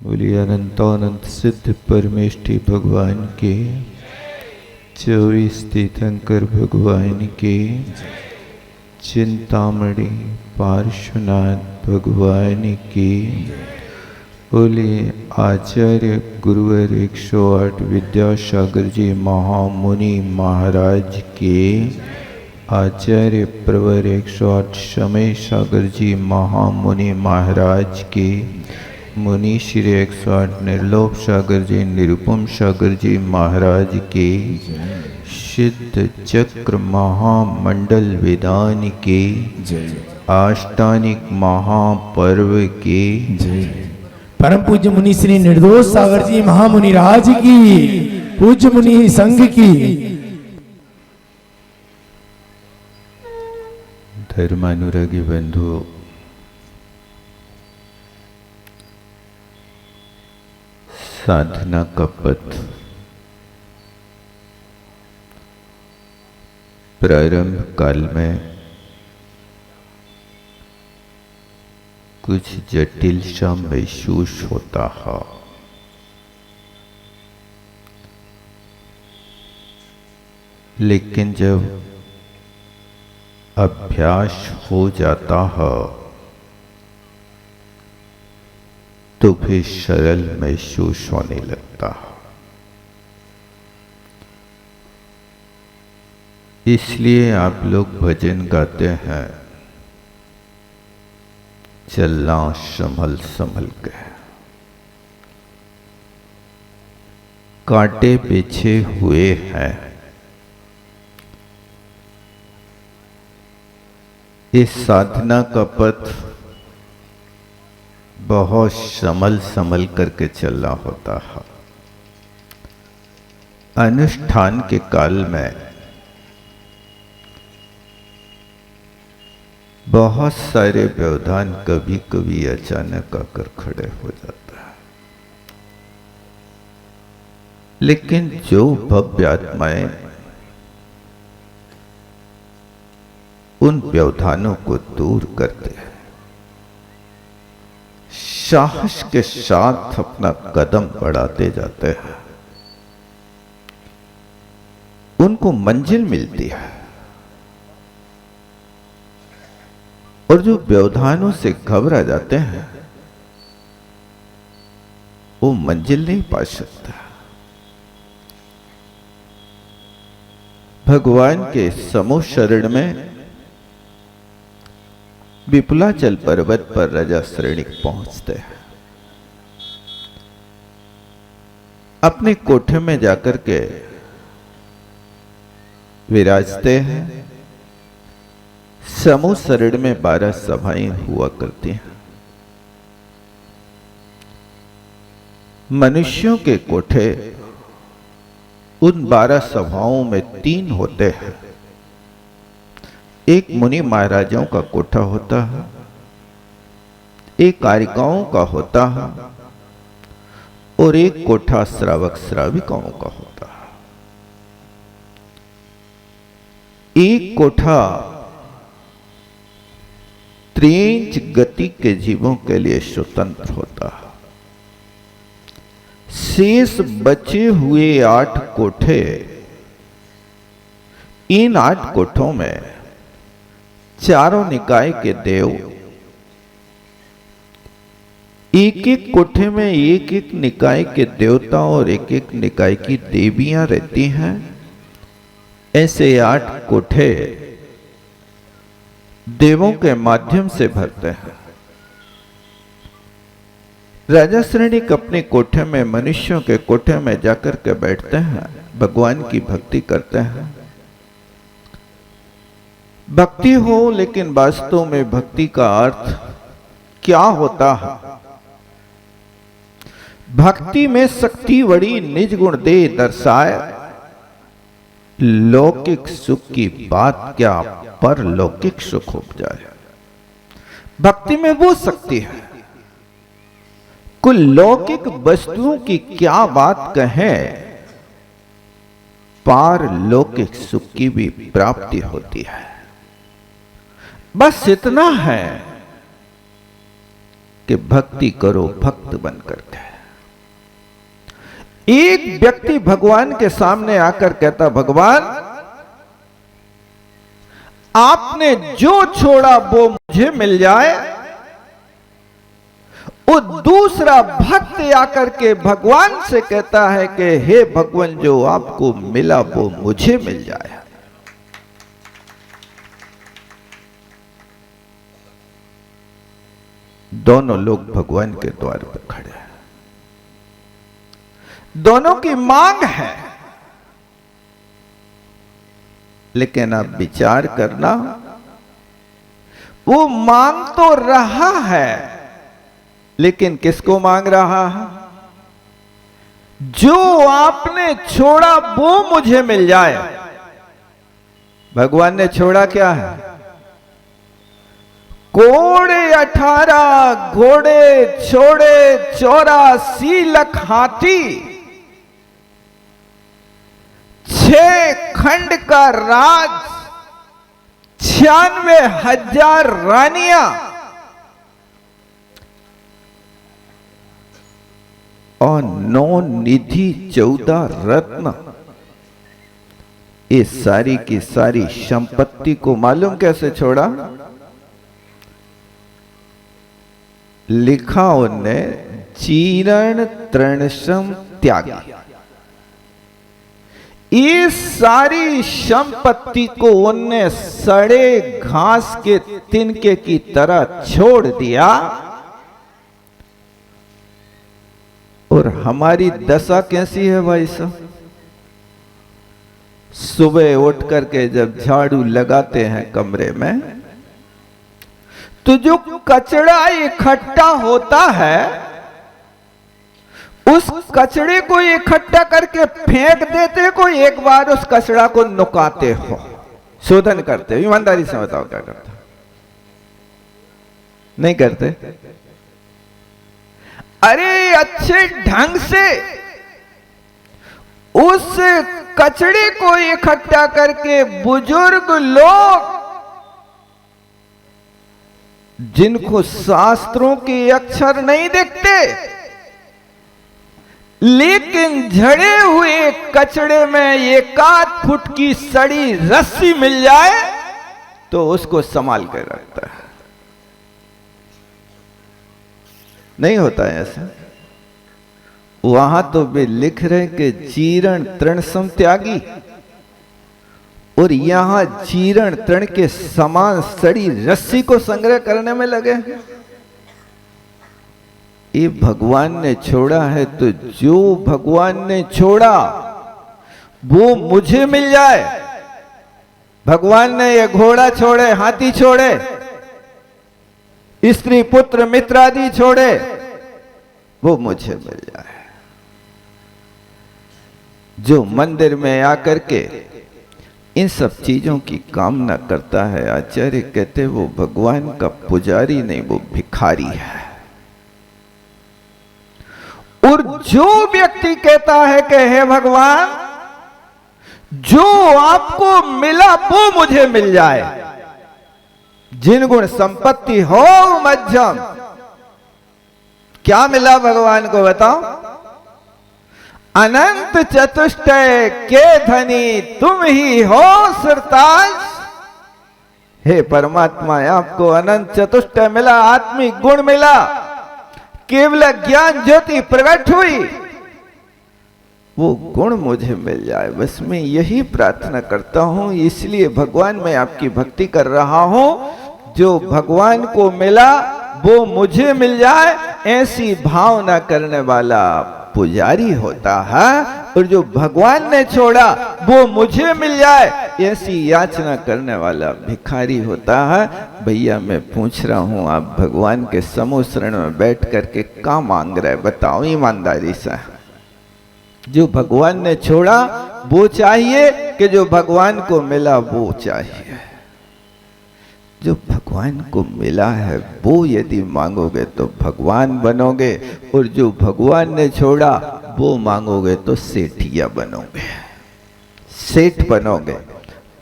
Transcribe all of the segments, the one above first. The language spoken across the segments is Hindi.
बोलिए अनंतानंत सिद्ध परमेष्टि भगवान के, 24 तीर्थंकर भगवान के, चिंतामणि पार्श्वनाथ भगवान की। बोलिए आचार्य गुरुवर 108 विद्यासागर जी महामुनि महाराज के, आचार्य प्रवर 108 समय सागर जी महामुनि महाराज के, मुनि श्री 108 निर्लोभ सागर जी निरुपम सागर जी महाराज के, सिद्ध चक्र महामंडल विधान के, आष्टानिक महापर्व के, परम पूज्य मुनि श्री निर्दोष सागर जी महामुनि राज की, पूज्य मुनि संघ की। धर्मानुरागी बंधुओं, साधना का पथ प्रारंभ काल में कुछ जटिल सा महसूस होता है, लेकिन जब अभ्यास हो जाता है तो फिर सरल महसूस होने लगता है। इसलिए आप लोग भजन गाते हैं, चलना संभल संभल के, कांटे बिछे हुए हैं। इस साधना का पथ बहुत संभल संभल करके चलना होता है। अनुष्ठान के काल में बहुत सारे व्यवधान कभी कभी अचानक आकर खड़े हो जाता है, लेकिन जो भव्य आत्माएं उन व्यवधानों को दूर करते हैं, साहस के साथ अपना कदम बढ़ाते जाते हैं, उनको मंजिल मिलती है। और जो व्यवधानों से घबरा जाते हैं वो मंजिल नहीं पा सकता। भगवान के समूह शरण में विपुलाचल पर्वत पर राजा श्रेणिक पहुंचते हैं। अपने कोठे में जाकर के विराजते हैं। समूह शरण में 12 सभाएं हुआ करती हैं। मनुष्यों के कोठे उन 12 सभाओं में 3 होते हैं। एक मुनि महाराजाओं का कोठा होता है, एक कारिकाओं का होता है और एक कोठा श्रावक श्राविकाओं का होता है। एक कोठा त्रिंच गति के जीवों के लिए स्वतंत्र होता है। शेष बचे हुए 8 कोठे, इन 8 कोठों में चारों निकाय के देव, एक एक कोठे में एक एक निकाय के देवता और एक एक निकाय की देवियां रहती हैं। ऐसे 8 कोठे देवों के माध्यम से भरते हैं। राजा श्रेणिक अपने कोठे में, मनुष्यों के कोठे में जाकर के बैठते हैं, भगवान की भक्ति करते हैं। भक्ति हो, लेकिन वास्तव में भक्ति का अर्थ क्या होता है? भक्ति में शक्ति बड़ी निज गुण दे दर्शाए, लौकिक सुख की बात क्या पर लौकिक सुख उपजाए। भक्ति में वो शक्ति है, कुल लौकिक वस्तुओं की क्या बात कहें, पार लौकिक सुख की भी प्राप्ति होती है। बस इतना है कि भक्ति करो भक्त बन करके। एक व्यक्ति भगवान के सामने आकर कहता, भगवान आपने जो छोड़ा वो मुझे मिल जाए। वो दूसरा भक्त आकर के भगवान से कहता है कि हे भगवान, जो आपको मिला वो मुझे मिल जाए। दोनों लोग भगवान के द्वार पर खड़े हैं, दोनों की मांग है, लेकिन अब विचार करना, वो मांग तो रहा है, लेकिन किसको मांग रहा है? जो आपने छोड़ा वो मुझे मिल जाए। भगवान ने छोड़ा क्या है? कोड़े 18 घोड़े छोड़े 84 लाख हाथी, 6 खंड का राज, 96,000 रानियां और 9 निधि 14 रत्न। ये सारी की सारी संपत्ति को मालूम कैसे छोड़ा? लिखा उनने, चीरण तृणसम त्यागी। ये सारी संपत्ति को उनने सड़े घास के तिनके की तरह छोड़ दिया। और हमारी दशा कैसी है भाई साहब? सुबह उठ करके जब झाड़ू लगाते हैं कमरे में, तो जो कचरा इकट्ठा होता है, उस कचड़े को इकट्ठा करके फेंक देते को, एक बार उस कचरा को नुकाते हो, शोधन करते हो? ईमानदारी से बताओ क्या करते? नहीं करते? अरे अच्छे ढंग से उस कचड़े को इकट्ठा करके बुजुर्ग लोग, जिनको शास्त्रों के अक्षर नहीं दिखते, लेकिन झड़े हुए कचड़े में 1 फुट की सड़ी रस्सी मिल जाए तो उसको संभाल कर रखता है। नहीं होता है ऐसा? वहां तो वे लिख रहे कि चीरण तृणसम त्यागी, और यहां चीरण तृण के समान सड़ी रस्सी को संग्रह करने में लगे। ये भगवान ने छोड़ा है, तो जो भगवान ने छोड़ा वो मुझे मिल जाए। भगवान ने ये घोड़ा छोड़े, हाथी छोड़े, स्त्री पुत्र मित्र आदि छोड़े, वो मुझे मिल जाए। जो मंदिर में आकर के इन सब चीजों की कामना करता है, आचार्य कहते वो भगवान का पुजारी नहीं, वो भिखारी है। और जो व्यक्ति कहता है कि हे भगवान, जो आपको मिला वो मुझे मिल जाए, जिन गुण संपत्ति हो मध्यम, क्या मिला भगवान को बताओ? अनंत चतुष्टय के धनी तुम ही हो सिरताज। हे परमात्मा, आपको अनंत चतुष्टय मिला, आत्मिक गुण मिला, केवल ज्ञान ज्योति प्रकट हुई, वो गुण मुझे मिल जाए। बस मैं यही प्रार्थना करता हूं, इसलिए भगवान मैं आपकी भक्ति कर रहा हूं। जो भगवान को मिला वो मुझे मिल जाए, ऐसी भावना करने वाला पुजारी होता है। और जो भगवान ने छोड़ा वो मुझे मिल जाए, ऐसी याचना करने वाला भिखारी होता है। भैया मैं पूछ रहा हूं, आप भगवान के समूह शरण में बैठ करके क्या मांग रहे बताओ ईमानदारी से? जो भगवान ने छोड़ा वो चाहिए कि जो भगवान को मिला वो चाहिए? जो भगवान को मिला है वो यदि मांगोगे तो भगवान बनोगे, और जो भगवान ने छोड़ा वो मांगोगे तो सेठिया बनोगे, सेठ बनोगे।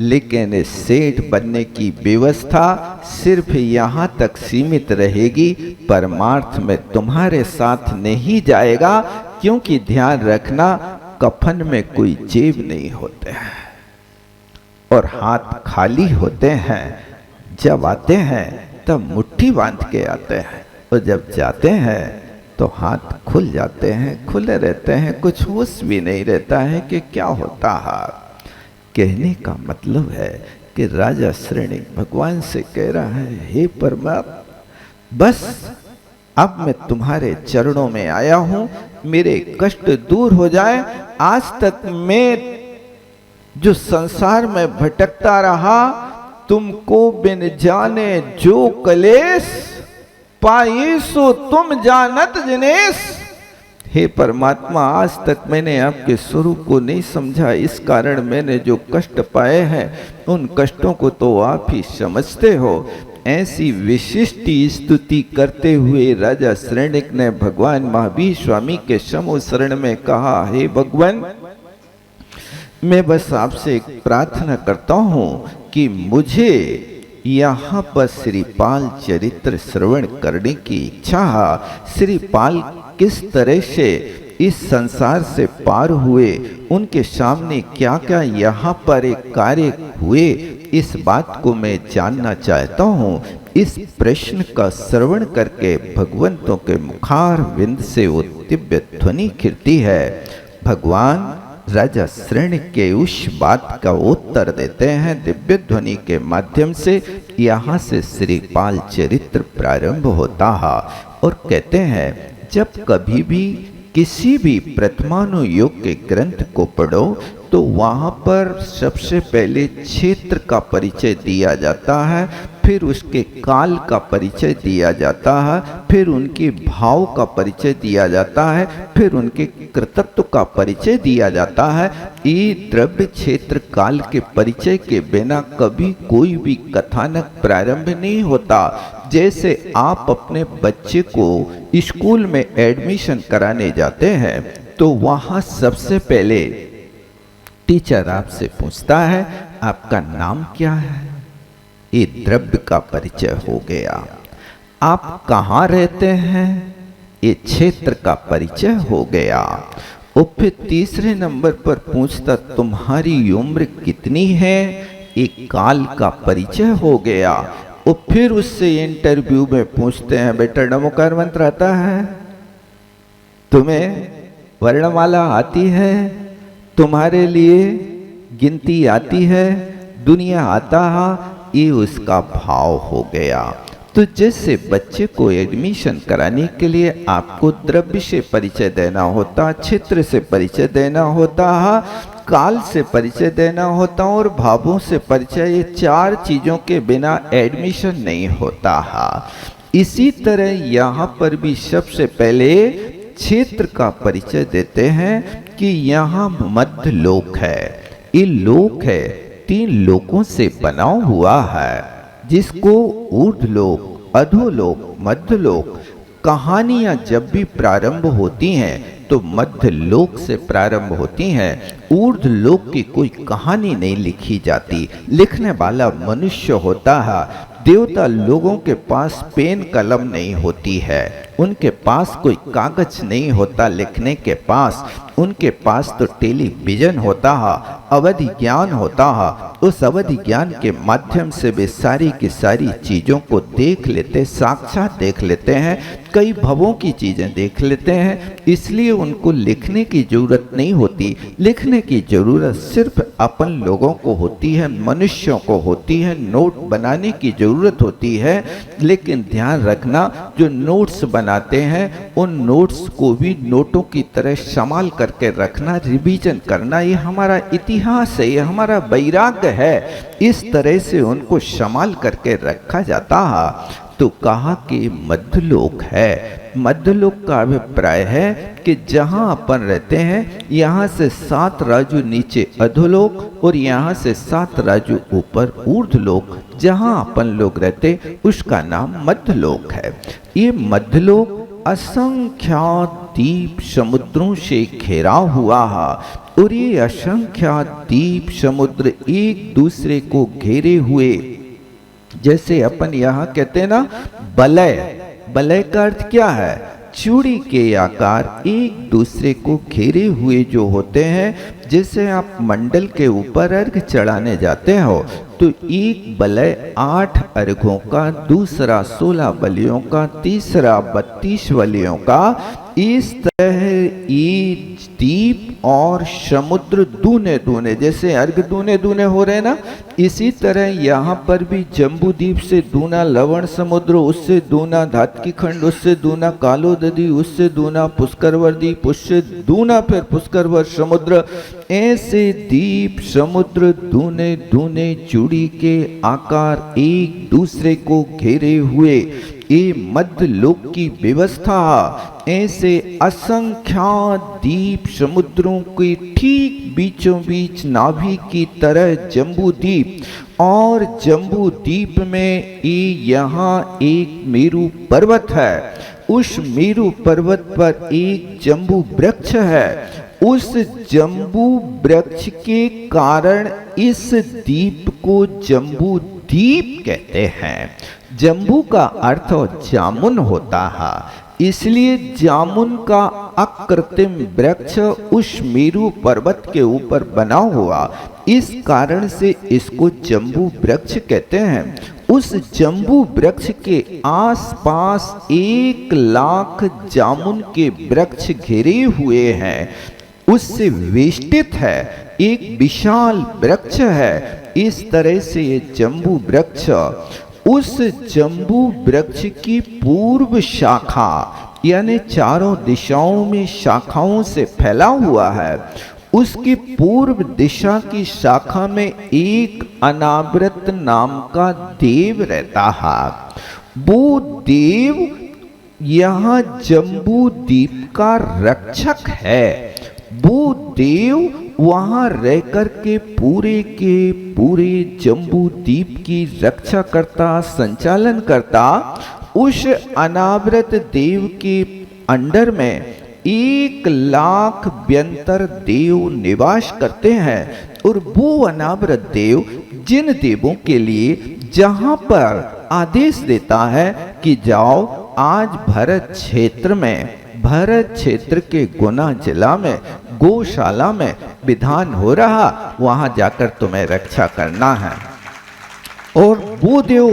लेकिन इस सेठ बनने की व्यवस्था सिर्फ यहां तक सीमित रहेगी, परमार्थ में तुम्हारे साथ नहीं जाएगा। क्योंकि ध्यान रखना, कफन में कोई जेब नहीं होते हैं और हाथ खाली होते हैं। जब आते हैं तब मुट्ठी बांध के आते हैं और जब जाते हैं तो हाथ खुल जाते हैं, खुले रहते हैं, कुछ होश भी नहीं रहता है कि क्या होता है। कहने का मतलब है कि राजा श्रेणिक भगवान से कह रहा है, हे परमात्मा, बस अब मैं तुम्हारे चरणों में आया हूं, मेरे कष्ट दूर हो जाए। आज तक मैं जो संसार में भटकता रहा, तुमको बिन जाने जो कलेश, पाई सो तुम जानत जिनेश। हे परमात्मा, आज तक मैंने आपके स्वरूप को नहीं समझा, इस कारण मैंने जो कष्ट पाए हैं उन कष्टों को तो आप ही समझते हो। ऐसी विशिष्ट स्तुति करते हुए राजा श्रेणिक ने भगवान महावीर स्वामी के समो शरण में कहा, हे भगवान, मैं बस आपसे एक प्रार्थना करता हूं कि मुझे यहाँ पर श्रीपाल चरित्र श्रवण करने की इच्छा है। श्रीपाल किस तरह से इस संसार से पार हुए, उनके सामने क्या क्या यहाँ पर एक कार्य हुए, इस बात को मैं जानना चाहता हूँ। इस प्रश्न का श्रवण करके भगवंतों के मुखार विंद से वो दिव्य ध्वनि खिलती है। भगवान राजा श्रेणिक के उस बात का उत्तर देते हैं दिव्य ध्वनि के माध्यम से। यहाँ से श्रीपाल चरित्र प्रारंभ होता है और कहते हैं, जब कभी भी किसी भी प्रथमानुयोग के ग्रंथ को पढ़ो तो वहाँ पर सबसे पहले क्षेत्र का परिचय दिया जाता है, फिर उसके काल का परिचय दिया जाता है, फिर उनके भाव का परिचय दिया जाता है, फिर उनके कृतत्व का परिचय दिया जाता है। ये द्रव्य क्षेत्र काल के परिचय के बिना कभी कोई भी कथानक प्रारंभ नहीं होता। जैसे आप अपने बच्चे को स्कूल में एडमिशन कराने जाते हैं तो वहाँ सबसे पहले टीचर आपसे पूछता है, आपका नाम क्या है? ये द्रव्य का परिचय हो गया। आप कहाँ रहते हैं? ये क्षेत्र का परिचय हो गया। और फिर तीसरे नंबर पर पूछता, तुम्हारी उम्र कितनी है? एक काल का परिचय हो गया। और फिर उससे इंटरव्यू में पूछते हैं, बेटा नमोकार मंत्र आता है? तुम्हें वर्णमाला आती है? तुम्हारे लिए गिनती आती है? दुनिया आता है? ये उसका भाव हो गया। तो जैसे बच्चे को एडमिशन कराने के लिए आपको द्रव्य से परिचय देना होता, क्षेत्र से परिचय देना होता है, काल से परिचय देना होता और भावों से परिचय, ये चार चीजों के बिना एडमिशन नहीं होता है। इसी तरह यहाँ पर भी सबसे पहले क्षेत्र का परिचय देते हैं कि यहाँ मध्य लोक है। ये लोक है, 3 लोकों से बना हुआ है, जिसको ऊर्ध्वलोक, अधोलोक, मध्यलोक। कहानियां जब भी प्रारंभ होती हैं तो मध्य लोक से प्रारंभ होती हैं। ऊर्ध्वलोक की कोई कहानी नहीं लिखी जाती, लिखने वाला मनुष्य होता है। देवता लोगों के पास पेन कलम नहीं होती है, उनके पास कोई कागज नहीं होता लिखने के पास, उनके पास तो टेलीविजन होता है, अवधि ज्ञान होता है। उस अवधि ज्ञान के माध्यम से वे सारी की सारी चीजों को देख लेते, साक्षात देख लेते हैं, कई भवों की चीजें देख लेते हैं। इसलिए उनको लिखने की जरूरत नहीं होती। लिखने की जरूरत सिर्फ अपन लोगों को होती है, मनुष्यों को होती है। नोट बनाने की जरूरत होती है, लेकिन ध्यान रखना, जो नोट्स बनाते हैं उन नोट्स को भी नोटों की तरह संभाल करके रखना, रिवीजन करना, ये हमारा इतिहास है, ये हमारा वैराग्य है। इस तरह से उनको संभाल करके रखा जाता है। तो कहा कि मध्यलोक है। मध्यलोक का अभिप्राय है कि जहां अपन रहते हैं, यहाँ से 7 राजू नीचे अधोलोक और यहाँ से 7 राजू ऊपर ऊर्ध्वलोक, जहां अपन लोग रहते उसका नाम मध्यलोक है। ये मध्यलोक असंख्यात द्वीप समुद्रों से घिरा हुआ है और ये असंख्यात द्वीप समुद्र एक दूसरे को घेरे हुए, जैसे अपन यहाँ कहते हैं ना बलय। बलय का अर्थ क्या है? चूड़ी के आकार एक दूसरे को घेरे हुए जो होते हैं, जैसे आप मंडल के ऊपर अर्घ चढ़ाने जाते हो तो एक बलय 8 अर्घों का, दूसरा 16 बलियों का, तीसरा 32 बलियों का, इस तरह ये दीप और समुद्र दूने दूने, जैसे अर्घ दूने दूने हो रहे ना, इसी तरह यहाँ पर भी जम्बू द्वीप से दूना लवण समुद्र, उससे दूना धातकी खंड, उससे दूना कालो नदी, उससे दूना पुष्करवर द्वीप, उससे दूना फिर पुष्करवर समुद्र, ऐसे दीप समुद्र दूने दूने चूड़ी के आकार एक दूसरे को घेरे हुए ये मध्य लोक की व्यवस्था, ऐसे असंख्यात दीप समुद्रों के ठीक बीचों बीच नाभि की तरह जम्बू द्वीप, और जम्बू द्वीप में यहाँ एक मेरु पर्वत है, उस मेरु पर्वत पर एक जम्बू वृक्ष है, उस जम्बू वृक्ष के कारण इस द्वीप को जम्बू द्वीप कहते हैं। जम्बू का अर्थ जामुन होता है, इसलिए जामुन का अकृत्रिम वृक्ष उस मेरु पर्वत के ऊपर बना हुआ, इस कारण से इसको जम्बू वृक्ष कहते हैं। उस जम्बू वृक्ष के आसपास 1 लाख जामुन के वृक्ष घिरे हुए हैं, उससे वेष्टित है, एक विशाल वृक्ष है। इस तरह से ये जम्बू वृक्ष उस जम्बू वृक्ष की पूर्व शाखा, यानी चारों दिशाओं में शाखाओं से फैला हुआ है। उसकी पूर्व दिशा की शाखा में एक अनावृत नाम का देव रहता है। वो देव यहाँ जम्बू द्वीप का रक्षक है। वो देव वहां रहकर के पूरे जम्बू द्वीप की रक्षा करता, संचालन करता। उस अनावृत देव के अंडर में 1 लाख व्यंतर देव निवास करते हैं, और वो अनावृत देव जिन देवों के लिए जहां पर आदेश देता है कि जाओ आज भरत क्षेत्र के गुना जिला में गौशाला में विधान हो रहा, वहां जाकर तुम्हें रक्षा करना है। और वो देव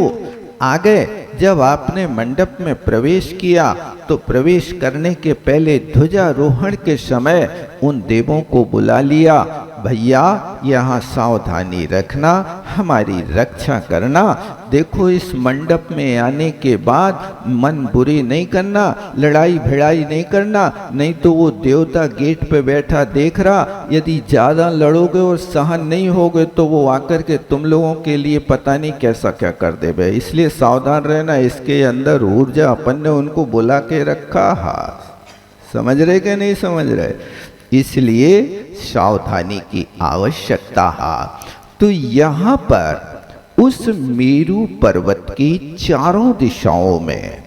आ गए। जब आपने मंडप में प्रवेश किया तो प्रवेश करने के पहले ध्वजारोहण के समय उन देवों को बुला लिया, भैया यहाँ सावधानी रखना, हमारी रक्षा करना। देखो इस मंडप में आने के बाद मन बुरी नहीं करना, लड़ाई भिड़ाई नहीं करना, नहीं तो वो देवता गेट पे बैठा देख रहा, यदि ज़्यादा लड़ोगे और सहन नहीं होगे तो वो आकर के तुम लोगों के लिए पता नहीं कैसा क्या कर देवे। इसलिए सावधान रहना, इसके अंदर ऊर्जा अपन ने उनको बुला के रखा है। समझ रहे कि नहीं समझ रहे? इसलिए सावधानी की आवश्यकता है। तो यहाँ पर उस मेरु पर्वत की चारों दिशाओं में,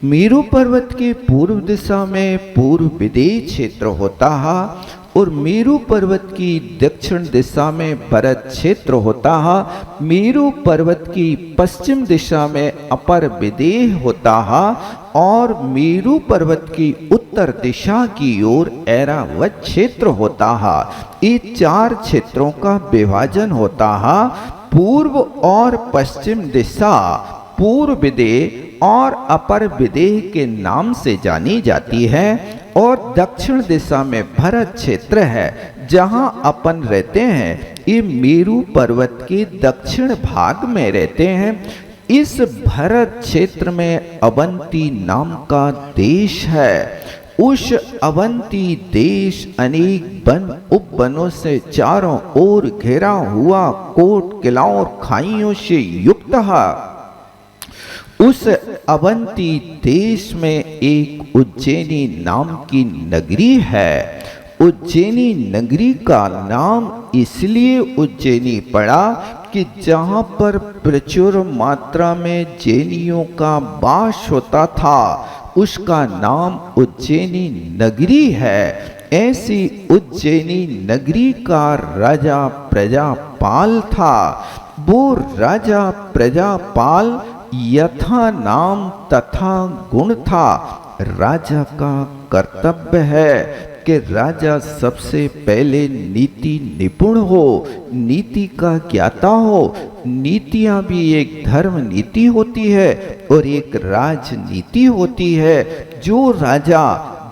मेरु पर्वत की पूर्व दिशा में पूर्व विदेह क्षेत्र होता है, और मेरु पर्वत की दक्षिण दिशा में भरत क्षेत्र होता है। मेरु पर्वत की पश्चिम दिशा में अपर विदेह होता है, और मेरु पर्वत की उत्तर दिशा की ओर ऐरावत क्षेत्र होता है। ये 4 क्षेत्रों का विभाजन होता है। पूर्व और पश्चिम दिशा पूर्व विदेह और अपर विदेह के नाम से जानी जाती है, और दक्षिण दिशा में भरत क्षेत्र है जहां अपन रहते हैं। ये मेरु पर्वत के दक्षिण भाग में रहते हैं। इस भरत क्षेत्र में अवंती नाम का देश है। उस अवंती देश अनेक वन उपवनों से चारों ओर घेरा हुआ, कोट किलाओं और खाइयों से युक्त है। उस अवंती देश में एक उज्जैनी नाम की नगरी है। उज्जैनी नगरी का नाम इसलिए उज्जैनी पड़ा कि जहाँ पर प्रचुर मात्रा में जैनियों का वास होता था, उसका नाम उज्जैनी नगरी है। ऐसी उज्जैनी नगरी का राजा प्रजापाल था। वो राजा प्रजापाल यथा नाम तथा गुण था, राजा का कर्तव्य है कि राजा सबसे पहले नीति निपुण हो, नीति का ज्ञाता हो। नीतियां भी एक धर्म नीति होती है और एक राजनीति होती है। जो राजा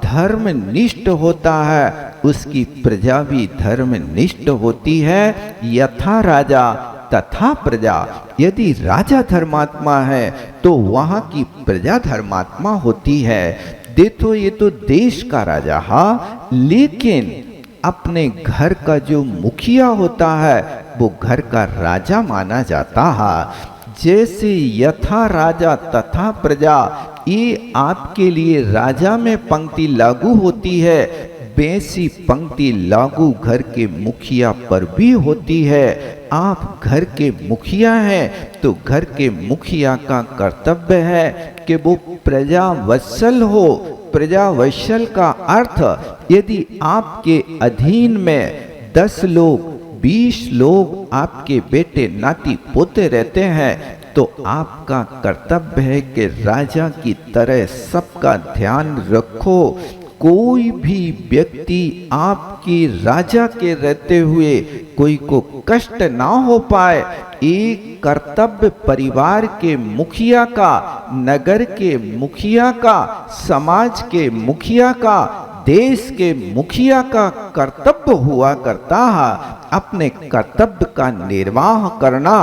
धर्मनिष्ठ होता है उसकी प्रजा भी धर्मनिष्ठ होती है। यथा राजा तथा प्रजा। यदि राजा धर्मात्मा है तो वहां की प्रजा धर्मात्मा होती है। देखो ये तो देश का राजा हा, लेकिन अपने घर का जो मुखिया होता है वो घर का राजा माना जाता है। जैसे यथा राजा तथा प्रजा, ये आपके लिए राजा में पंक्ति लागू होती है, वैसी पंक्ति लागू घर के मुखिया पर भी होती है। आप घर के मुखिया हैं तो घर के मुखिया का कर्तव्य है कि वो प्रजा वत्सल हो। प्रजा वत्सल का अर्थ, यदि आपके अधीन में 10 लोग 20 लोग आपके बेटे नाती पोते रहते हैं तो आपका कर्तव्य है कि राजा की तरह सबका ध्यान रखो। कोई भी व्यक्ति आपके राजा के रहते हुए कोई को कष्ट ना हो पाए। एक कर्तव्य परिवार के मुखिया का, नगर के मुखिया का, समाज के मुखिया का, देश के मुखिया का कर्तव्य हुआ करता है अपने कर्तव्य का निर्वाह करना।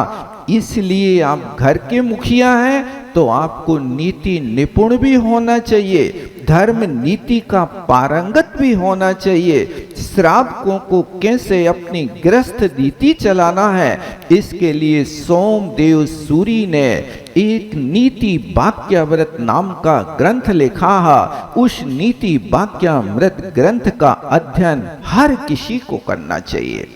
इसलिए आप घर के मुखिया हैं तो आपको नीति निपुण भी होना चाहिए, धर्म नीति का पारंगत भी होना चाहिए। श्रावकों को कैसे अपनी गृहस्थ नीति चलाना है, इसके लिए सोमदेव सूरी ने एक नीति वाक्यामृत नाम का ग्रंथ लिखा है। उस नीति वाक्यामृत ग्रंथ का अध्ययन हर किसी को करना चाहिए।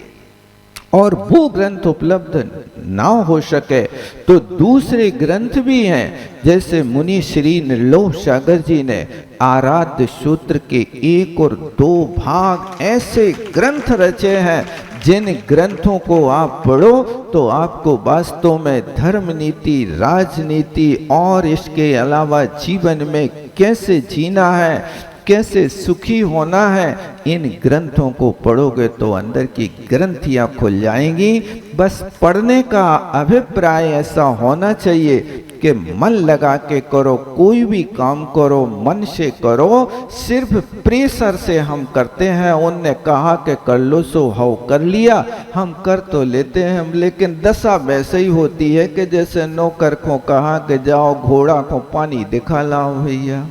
और वो ग्रंथ उपलब्ध ना हो सके तो दूसरे ग्रंथ भी हैं। जैसे मुनि श्री निर्लोभ सागर जी ने आराध्य सूत्र के 1 और 2 भाग ऐसे ग्रंथ रचे हैं, जिन ग्रंथों को आप पढ़ो तो आपको वास्तव में धर्म नीति, राजनीति और इसके अलावा जीवन में कैसे जीना है, कैसे सुखी होना है, इन ग्रंथों को पढ़ोगे तो अंदर की ग्रंथियां खुल जाएंगी। बस पढ़ने का अभिप्राय ऐसा होना चाहिए कि मन लगा के करो, कोई भी काम करो मन से करो। सिर्फ प्रेशर से हम करते हैं, उनने कहा कि कर लो सो हो कर लिया, हम कर तो लेते हैं, लेकिन दशा वैसे ही होती है कि जैसे नौकर को कहा कि जाओ घोड़ा को पानी दिखा लाओ भैया।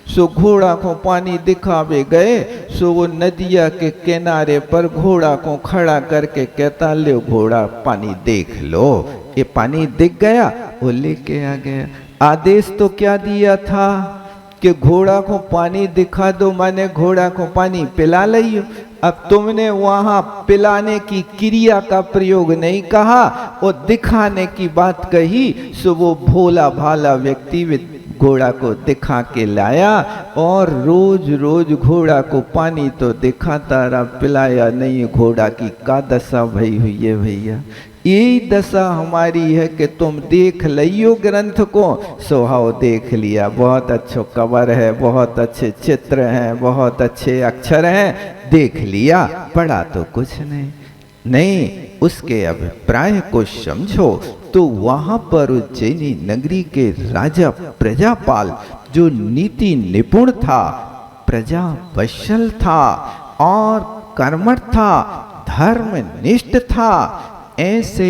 सो घोड़ा को पानी दिखावे गए, सो वो नदिया के किनारे पर घोड़ा को खड़ा करके कहता ले घोड़ा पानी देख लो। ये पानी दिख गया, वो लेके आ गया। आदेश तो क्या दिया था कि घोड़ा को पानी दिखा दो, माने घोड़ा को पानी पिला लियो। अब तुमने वहां पिलाने की क्रिया का प्रयोग नहीं कहा, वो दिखाने की बात कही। सो वो भोला भाला व्यक्ति घोड़ा को दिखा के लाया और रोज रोज घोड़ा को पानी तो दिखाता रहा, पिलाया नहीं। घोड़ा की का दशा भई हुई है भैया। यही दशा हमारी है कि तुम देख लियो ग्रंथ को, स्वभाव देख लिया, बहुत अच्छो कवर है, बहुत अच्छे चित्र हैं, बहुत अच्छे अक्षर हैं, देख लिया, पढ़ा तो कुछ नहीं। उसके अभिप्राय को समझो। तो वहां पर उज्जैनी नगरी के राजा प्रजापाल जो नीति निपुण था, प्रजा वत्सल था और कर्मठ था, धर्मनिष्ठ था, ऐसे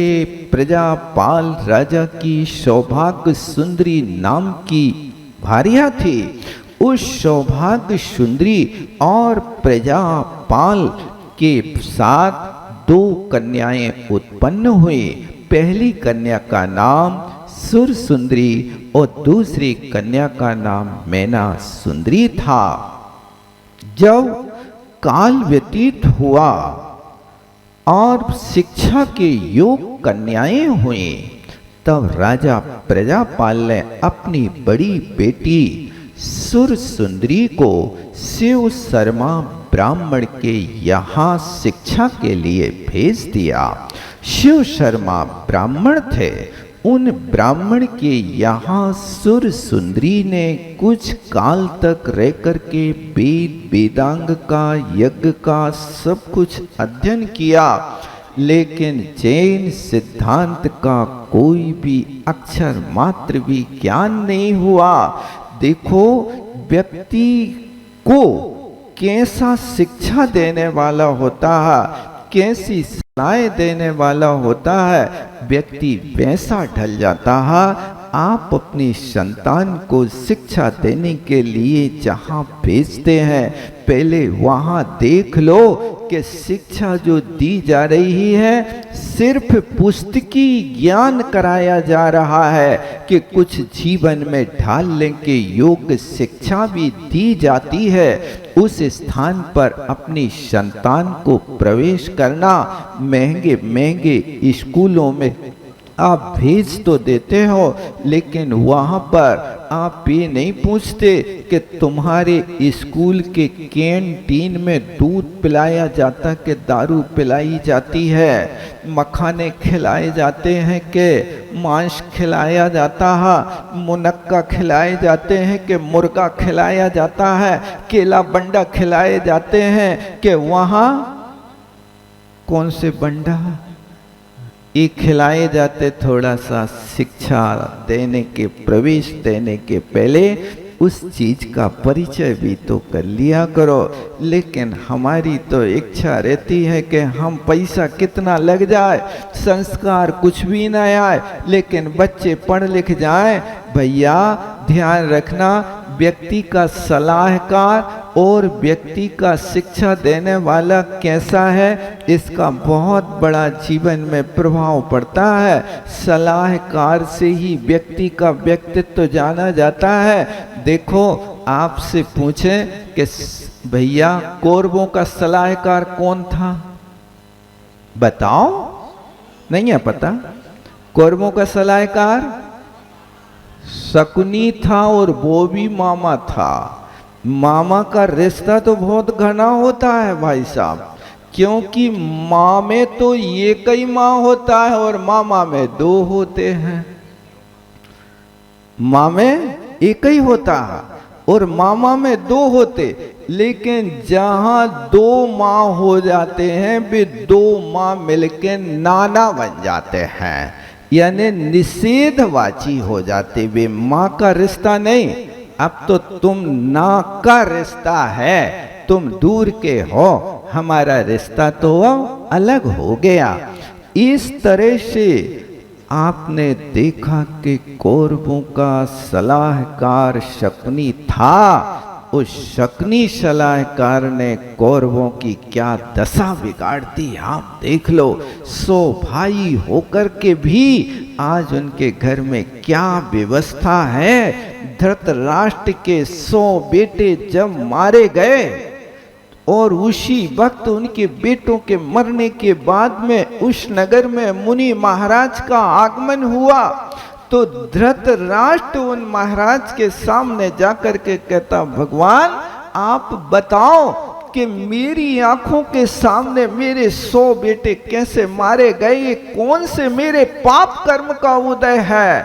प्रजापाल राजा की सौभाग्य सुंदरी नाम की भार्या थी। उस सौभाग्य सुंदरी और प्रजापाल के साथ 2 कन्याएं उत्पन्न हुई। पहली कन्या का नाम सुर सुंदरी और दूसरी कन्या का नाम मैना सुंदरी था। जब काल व्यतीत हुआ और शिक्षा के योग कन्याएं हुई, तब राजा प्रजापाल ने अपनी बड़ी बेटी सुर सुंदरी को शिव शर्मा ब्राह्मण के यहाँ शिक्षा के लिए भेज दिया। शिव शर्मा ब्राह्मण थे, उन ब्राह्मण के यहाँ सुर सुंदरी ने कुछ काल तक रह करके वेद वेदांग का यज्ञ का सब कुछ अध्ययन किया, लेकिन जैन सिद्धांत का कोई भी अक्षर मात्र भी ज्ञान नहीं हुआ। देखो व्यक्ति को कैसा शिक्षा देने वाला होता है, कैसी सलाह देने वाला होता है, व्यक्ति वैसा ढल जाता है। आप अपनी संतान को शिक्षा देने के लिए जहाँ भेजते हैं, पहले वहाँ देख लो कि शिक्षा जो दी जा रही है सिर्फ पुस्तकी ज्ञान कराया जा रहा है कि कुछ जीवन में ढालने के योग्य शिक्षा भी दी जाती है। उस स्थान पर अपनी संतान को प्रवेश करना, महंगे महंगे स्कूलों में आप भेज तो देते हो, लेकिन वहाँ पर आप ये नहीं पूछते कि तुम्हारे स्कूल के कैंटीन में दूध पिलाया जाता कि दारू पिलाई जाती है, मखाने खिलाए जाते हैं कि मांस खिलाया जाता है, मुनक्का खिलाए जाते हैं कि मुर्गा खिलाया जाता है, केला बंडा खिलाए जाते हैं कि वहाँ कौन से बंडा ये खिलाए जाते। थोड़ा सा शिक्षा देने के, प्रवेश देने के पहले उस चीज का परिचय भी तो कर लिया करो। लेकिन हमारी तो इच्छा रहती है कि हम पैसा कितना लग जाए, संस्कार कुछ भी ना आए, लेकिन बच्चे पढ़ लिख जाएं। भैया ध्यान रखना, व्यक्ति का सलाहकार और व्यक्ति का शिक्षा देने वाला कैसा है, इसका बहुत बड़ा जीवन में प्रभाव पड़ता है। सलाहकार से ही व्यक्ति का व्यक्तित्व जाना जाता है। देखो आपसे पूछें कि भैया कौरवों का सलाहकार कौन था, बताओ, नहीं है पता? कौरवों का सलाहकार शकुनी था और वो भी मामा था। मामा का रिश्ता तो बहुत घना होता है भाई साहब, क्योंकि माँ में तो एक ही माँ होता है और मामा में दो होते हैं। माँ में एक ही होता है और मामा में दो होते, लेकिन जहां दो माँ हो जाते हैं वे दो माँ मिलके नाना बन जाते हैं, यानी निषेधवाची हो जाते। वे माँ का रिश्ता नहीं, अब तो तुम ना का रिश्ता है, तुम दूर के हो, हमारा रिश्ता तो अलग हो गया। इस तरह से आपने देखा कि कौरवों का सलाहकार शकुनी था। उस शकुनी सलाहकार ने कौरवों की क्या दशा बिगाड़ दी, आप देख लो। 100 भाई होकर के भी आज उनके घर में क्या व्यवस्था है। धृतराष्ट्र के 100 बेटे जब मारे गए और उसी वक्त उनके बेटों के मरने के बाद में उस नगर में मुनि महाराज का आगमन हुआ, तो धृतराष्ट्र उन महाराज के सामने जाकर के कहता, भगवान आप बताओ कि मेरी आंखों के सामने मेरे 100 बेटे कैसे मारे गए, ये कौन से मेरे पाप कर्म का उदय है।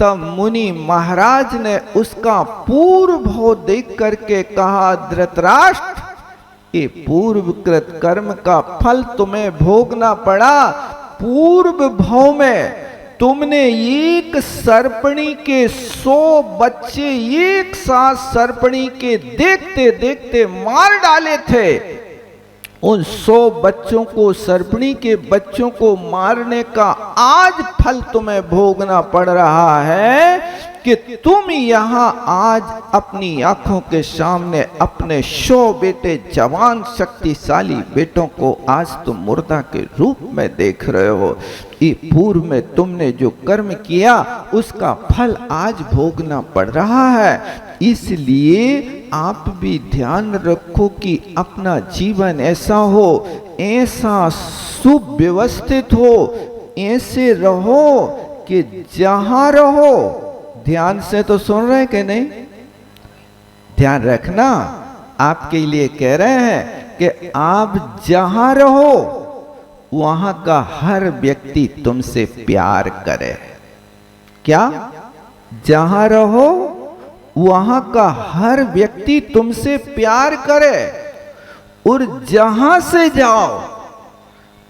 तब मुनि महाराज ने उसका पूर्व भाव देख करके कहा, धृतराष्ट्र ये पूर्वकृत कर्म का फल तुम्हें भोगना पड़ा। पूर्व भाव में तुमने एक सर्पणी के 100 बच्चे एक साथ सर्पणी के देखते देखते मार डाले थे। उन 100 बच्चों को, सर्पणी के बच्चों को मारने का आज फल तुम्हें भोगना पड़ रहा है कि तुम यहाँ आज अपनी आंखों के सामने अपने 100 बेटे, जवान शक्तिशाली बेटों को आज तुम मुर्दा के रूप में देख रहे हो। ये पूर्व में तुमने जो कर्म किया उसका फल आज भोगना पड़ रहा है। इसलिए आप भी ध्यान रखो कि अपना जीवन ऐसा हो, ऐसा सुव्यवस्थित हो, ऐसे रहो कि जहां रहो, ध्यान से तो सुन रहे कि नहीं, ध्यान रखना, आपके लिए कह रहे हैं कि आप जहां रहो वहां का हर व्यक्ति तुमसे प्यार करे। क्या? जहां रहो वहां का हर व्यक्ति तुमसे प्यार करे, और जहां से जाओ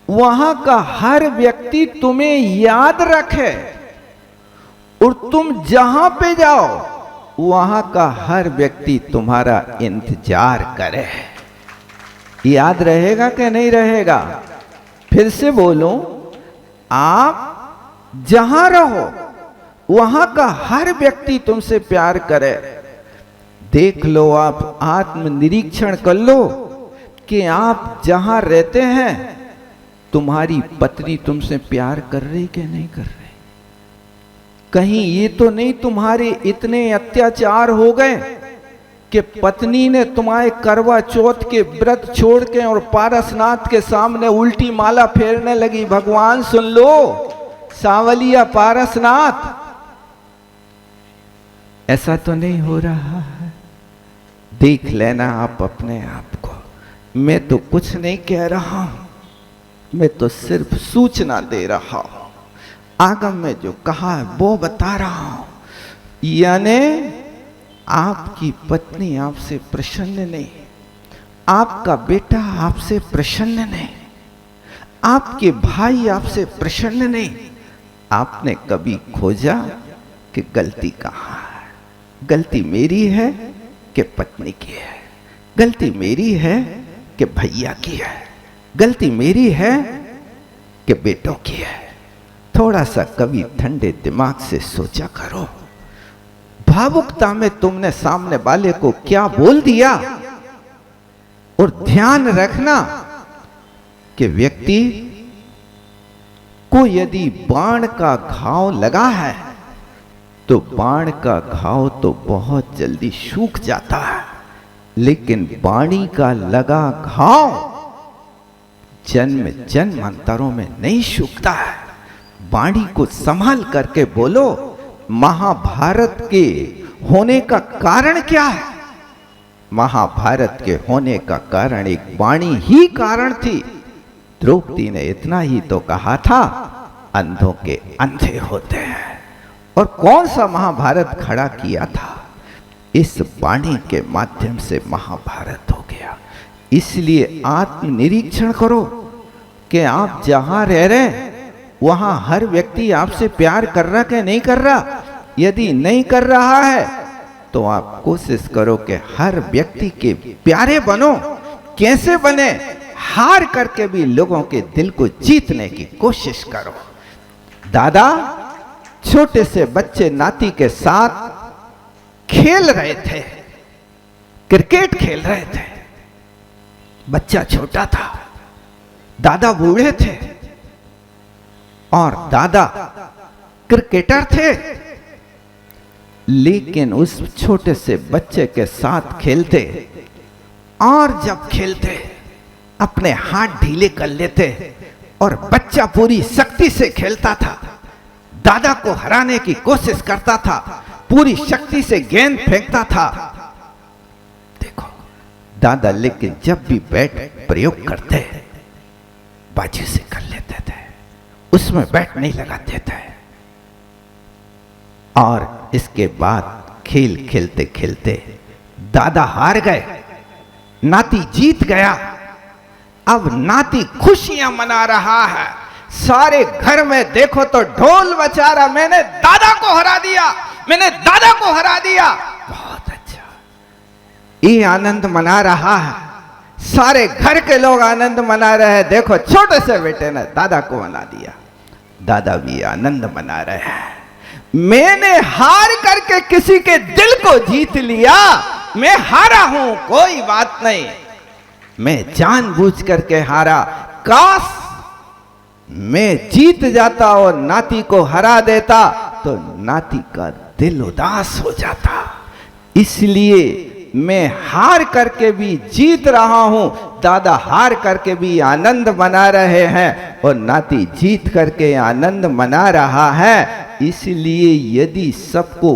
वहां का हर व्यक्ति तुम्हें याद रखे, और तुम जहां पे जाओ वहां का हर व्यक्ति तुम्हारा इंतजार करे। याद रहेगा कि नहीं रहेगा? फिर से बोलो, आप जहां रहो वहां का हर व्यक्ति तुमसे प्यार करे। देख लो, आप आत्मनिरीक्षण कर लो कि आप जहां रहते हैं तुम्हारी पत्नी तुमसे प्यार कर रही कि नहीं कर रही? कहीं ये तो नहीं तुम्हारे इतने अत्याचार हो गए कि पत्नी ने तुम्हारे करवा चौथ के व्रत छोड़ के और पारसनाथ के सामने उल्टी माला फेरने लगी? भगवान सुन लो, सांवलिया पारसनाथ, ऐसा तो नहीं हो रहा है? देख लेना आप अपने आप को। मैं तो कुछ नहीं कह रहा हूं, मैं तो सिर्फ सूचना दे रहा हूं। आगम में जो कहा है वो बता रहा हूं। यानी आपकी पत्नी आपसे प्रसन्न नहीं, आपका बेटा आपसे प्रसन्न नहीं, आपके भाई आपसे प्रसन्न नहीं। आपने कभी खोजा कि गलती कहाँ है? गलती मेरी है कि पत्नी की है? गलती मेरी है कि भैया की है? गलती मेरी है कि बेटों की है? थोड़ा सा कभी ठंडे दिमाग से सोचा करो। भावुकता में तुमने सामने वाले को क्या बोल दिया? और ध्यान रखना कि व्यक्ति को यदि बाण का घाव लगा है तो बाण का घाव तो बहुत जल्दी सूख जाता है, लेकिन बाणी का लगा घाव जन्म जन्मांतरों में नहीं सूखता है। वाणी को संभाल करके बोलो। महाभारत के होने का कारण क्या है? महाभारत के होने का कारण एक वाणी ही कारण थी। द्रौपदी ने इतना ही तो कहा था, अंधों के अंधे होते हैं। और कौन सा महाभारत खड़ा किया था? इस वाणी के माध्यम से महाभारत हो गया। इसलिए आत्मनिरीक्षण करो कि आप जहां रह रहे हैं वहां हर व्यक्ति आपसे प्यार कर रहा कि नहीं कर रहा। यदि नहीं कर रहा है तो आप कोशिश करो कि हर व्यक्ति के प्यारे बनो। कैसे बने? हार करके भी लोगों के दिल को जीतने की कोशिश करो। दादा छोटे से बच्चे नाती के साथ खेल रहे थे, क्रिकेट खेल रहे थे। बच्चा छोटा था, दादा बूढ़े थे और दादा क्रिकेटर थे, लेकिन उस छोटे से बच्चे के साथ खेलते और जब खेलते अपने हाथ ढीले कर लेते और बच्चा पूरी शक्ति से खेलता था, दादा को हराने की कोशिश करता था, पूरी शक्ति से गेंद फेंकता था। देखो दादा लेकिन जब भी बैट प्रयोग करते बाजू से कर लेते थे, उसमें बैट नहीं लगाते थे। और इसके बाद खेल खेलते खेलते दादा हार गए, नाती जीत गया। अब नाती खुशियां मना रहा है। सारे घर में देखो तो ढोल बजा रहा, मैंने दादा को हरा दिया, मैंने दादा को हरा दिया। बहुत अच्छा, ये आनंद मना रहा है। सारे घर के लोग आनंद मना रहे हैं। देखो छोटे से बेटे ने दादा को मना दिया, दादा भी आनंद मना रहे हैं। मैंने हार करके किसी के दिल को जीत लिया, मैं हारा हूं कोई बात नहीं, मैं जानबूझ करके हारा। काश मैं जीत जाता और नाती को हरा देता तो नाती का दिल उदास हो जाता। इसलिए मैं हार करके भी जीत रहा हूं, दादा हार करके भी आनंद मना रहे हैं और नाती जीत करके आनंद मना रहा है। इसलिए यदि सबको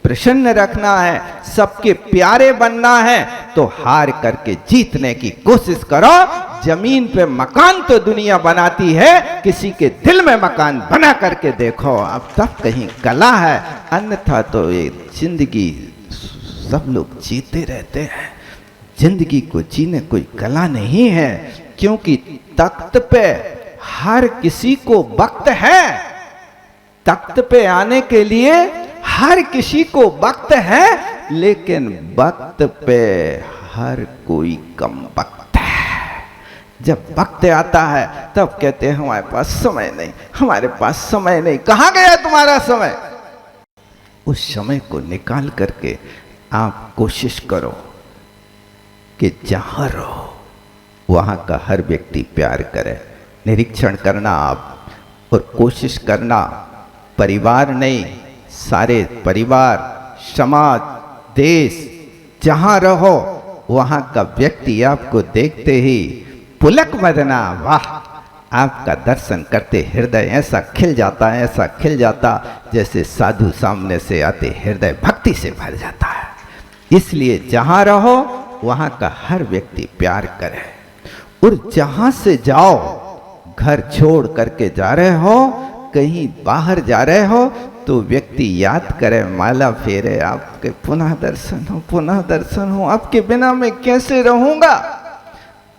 प्रसन्न रखना है, सबके प्यारे बनना है, तो हार करके जीतने की कोशिश करो। जमीन पे मकान तो दुनिया बनाती है, किसी के दिल में मकान बना करके देखो, अब तब कहीं कला है, अन्यथा तो ये जिंदगी सब लोग जीते रहते हैं। जिंदगी को जीने कोई कला नहीं है, क्योंकि तख्त पे हर किसी को वक्त है। तख्त पे आने के लिए हर किसी को वक्त है, लेकिन वक्त पे हर कोई कम वक्त है। जब वक्त आता है तब कहते हैं हमारे पास समय नहीं, हमारे पास समय नहीं। कहाँ गया तुम्हारा समय? उस समय को निकाल करके आप कोशिश करो कि जहां रहो वहां का हर व्यक्ति प्यार करे। निरीक्षण करना आप, और कोशिश करना, परिवार नहीं, सारे परिवार, समाज, देश, जहां रहो वहां का व्यक्ति आपको देखते ही पुलक वदना, वाह, आपका दर्शन करते हृदय ऐसा खिल जाता है, ऐसा खिल जाता जैसे साधु सामने से आते हृदय भक्ति से भर जाता है। इसलिए जहां रहो वहां का हर व्यक्ति प्यार करे। और जहां से जाओ, घर छोड़ करके जा रहे हो, कहीं बाहर जा रहे हो, तो व्यक्ति याद करे, माला फेरे, आपके पुनः दर्शन हो, पुनः दर्शन हो, आपके बिना मैं कैसे रहूंगा।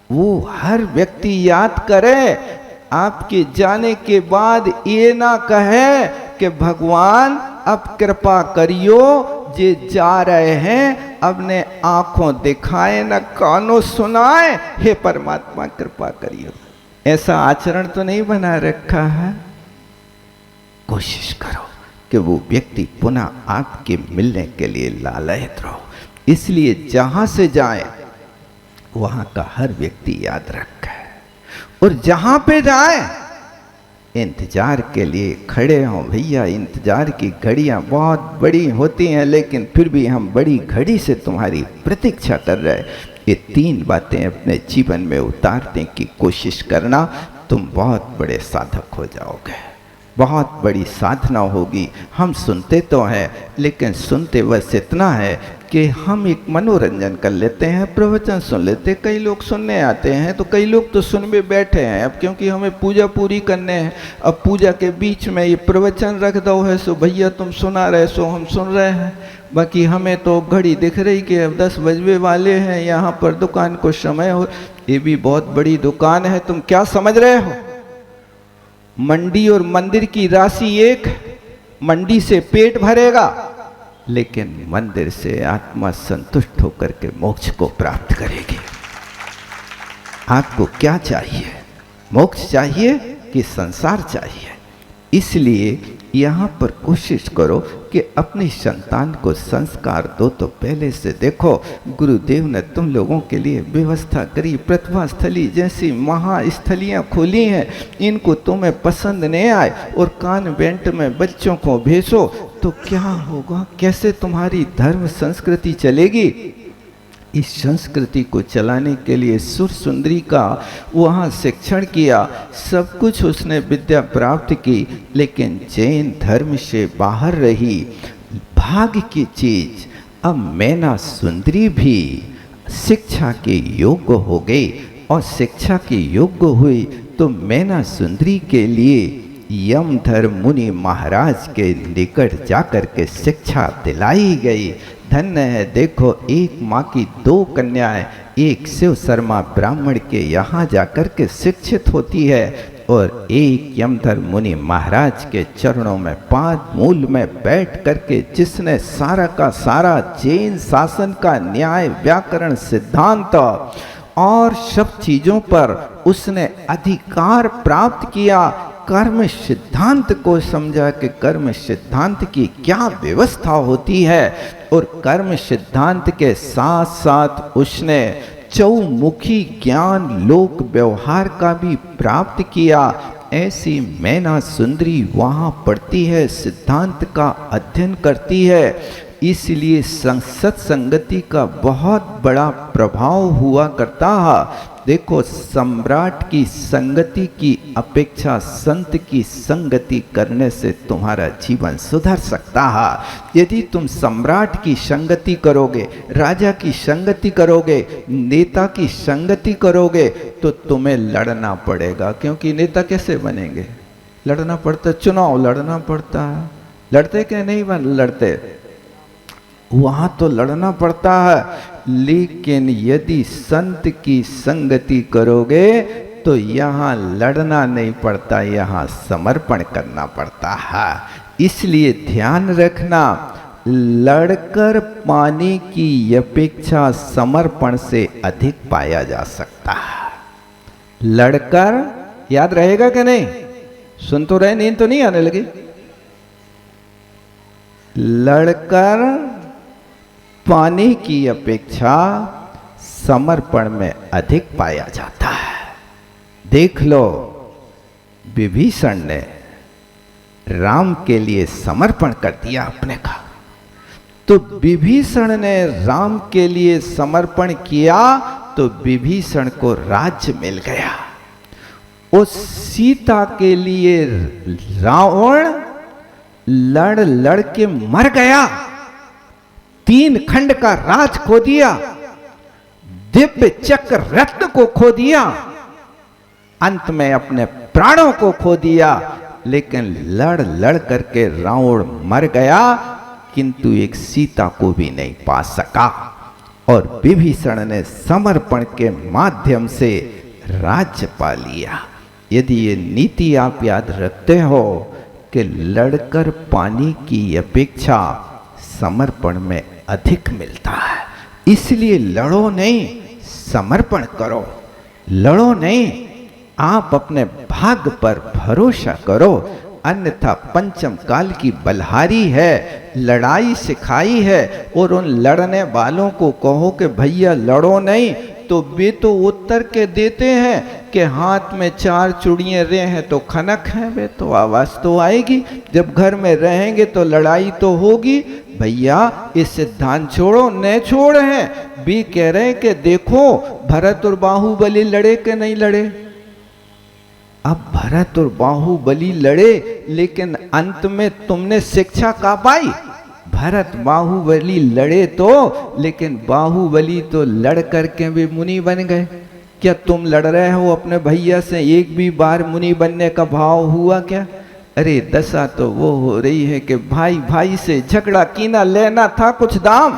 वो हर व्यक्ति याद करे, आपके जाने के बाद ये ना कहे कि भगवान अब कृपा करियो, जे जा रहे हैं अपने आंखों दिखाए न कानों सुनाए, हे परमात्मा कृपा करियो। ऐसा आचरण तो नहीं बना रखा है। कोशिश करो कि वो व्यक्ति पुनः आपके मिलने के लिए लालयित रहो। इसलिए जहां से जाए वहां का हर व्यक्ति याद रखे, और जहां पे जाए इंतजार के लिए खड़े हों। भैया, इंतजार की घड़ियां बहुत बड़ी होती हैं, लेकिन फिर भी हम बड़ी घड़ी से तुम्हारी प्रतीक्षा कर रहे हैं। ये 3 बातें अपने जीवन में उतारने की कोशिश करना, तुम बहुत बड़े साधक हो जाओगे, बहुत बड़ी साधना होगी। हम सुनते तो हैं, लेकिन सुनते बस इतना है कि हम एक मनोरंजन कर लेते हैं, प्रवचन सुन लेते। कई लोग सुनने आते हैं, तो कई लोग तो सुन में बैठे हैं। अब क्योंकि हमें पूजा पूरी करने हैं, अब पूजा के बीच में ये प्रवचन रख दो है, सो भैया तुम सुना रहे, सो हम सुन रहे हैं। बाकी हमें तो घड़ी दिख रही कि अब 10 बजने वाले हैं, यहाँ पर दुकान को समय हो। ये भी बहुत बड़ी दुकान है, तुम क्या समझ रहे हो? मंडी और मंदिर की राशि एक, मंडी से पेट भरेगा, लेकिन मंदिर से आत्मा संतुष्ट होकर के मोक्ष को प्राप्त करेगी। आपको क्या चाहिए? मोक्ष चाहिए कि संसार चाहिए? इसलिए यहाँ पर कोशिश करो कि अपनी संतान को संस्कार दो। तो पहले से देखो, गुरुदेव ने तुम लोगों के लिए व्यवस्था करी, प्रतिभा स्थली जैसी महास्थलियाँ खोली हैं। इनको तुम्हें पसंद नहीं आए और कॉन्वेंट में बच्चों को भेजो तो क्या होगा? कैसे तुम्हारी धर्म संस्कृति चलेगी? इस संस्कृति को चलाने के लिए सुर सुंदरी का वहाँ शिक्षण किया, सब कुछ उसने विद्या प्राप्त की, लेकिन जैन धर्म से बाहर रही। भाग्य की चीज, अब मैना सुंदरी भी शिक्षा के योग्य हो गई, और शिक्षा के योग्य हुई तो मैना सुंदरी के लिए यमधर्म मुनि महाराज के निकट जाकर के शिक्षा दिलाई गई। धन्य है, देखो, एक माँ की 2 कन्याएं एक शिव शर्मा ब्राह्मण के यहाँ जाकर के शिक्षित होती है, और एक यमधर्म मुनि महाराज के चरणों में 5 मूल में बैठ करके जिसने सारा का सारा जैन शासन का न्याय, व्याकरण, सिद्धांत और सब चीजों पर उसने अधिकार प्राप्त किया। कर्म सिद्धांत को समझा कि कर्म सिद्धांत की क्या व्यवस्था होती है, और कर्म सिद्धांत के साथ साथ उसने चौमुखी ज्ञान लोक व्यवहार का भी प्राप्त किया। ऐसी मैना सुंदरी वहाँ पढ़ती है, सिद्धांत का अध्ययन करती है। इसलिए सत्संगति का बहुत बड़ा प्रभाव हुआ करता है। देखो, सम्राट की संगति की अपेक्षा संत की संगति करने से तुम्हारा जीवन सुधर सकता है। यदि तुम सम्राट की संगति करोगे, राजा की संगति करोगे, नेता की संगति करोगे, तो तुम्हें लड़ना पड़ेगा। क्योंकि नेता कैसे बनेंगे? लड़ना पड़ता, चुनाव लड़ना पड़ता है। लड़ते कि नहीं लड़ते? वहां तो लड़ना पड़ता है। लेकिन यदि संत की संगति करोगे तो यहाँ लड़ना नहीं पड़ता, यहाँ समर्पण करना पड़ता है। इसलिए ध्यान रखना, लड़कर पाने की अपेक्षा समर्पण से अधिक पाया जा सकता है। लड़कर, याद रहेगा कि नहीं? सुन तो रहे, नींद तो नहीं आने लगी? लड़कर पाने की अपेक्षा समर्पण में अधिक पाया जाता है। देख लो, विभीषण ने राम के लिए समर्पण कर दिया अपने का, तो विभीषण ने राम के लिए समर्पण किया तो विभीषण को राज्य मिल गया। उस सीता के लिए रावण लड़ लड़ के मर गया, 3 खंड का राज खो दिया, दिव्य चक्र रत्न को खो दिया, अंत में अपने प्राणों को खो दिया। लेकिन लड़ लड़ करके रावण मर गया, किंतु एक सीता को भी नहीं पा सका। और विभीषण ने समर्पण के माध्यम से राज्य पा लिया। यदि ये नीति आप याद रखते हो कि लड़कर पाने की अपेक्षा समर्पण में अधिक मिलता है, इसलिए लड़ो नहीं, समर्पण करो। लड़ो नहीं, आप अपने भाग्य पर भरोसा करो। अन्यथा पंचम काल की बलहारी है, लड़ाई सिखाई है, और उन लड़ने वालों को कहो कि भैया लड़ो नहीं, तो वे तो उत्तर के देते हैं कि हाथ में 4 चूड़ियाँ रे हैं तो खनक है, वे तो आवाज़ तो आएगी। जब घर में रहेंगे तो लड़ाई तो होगी। भैया इस सिद्धांत छोड़ो, न छोड़ हैं। भी कह रहे हैं कि देखो भरत और बाहुबली लड़े कि नहीं लड़े। अब भरत और बाहुबली लड़े, लेकिन अंत में तुमने शिक्षा का पाई। भरत बाहुबली लड़े तो, लेकिन बाहुबली तो लड़ करके भी मुनि बन गए। क्या तुम लड़ रहे हो अपने भैया से? एक भी बार मुनि बनने का भाव हुआ क्या? अरे दशा तो वो हो रही है कि भाई भाई से झगड़ा कीना, लेना था कुछ दाम,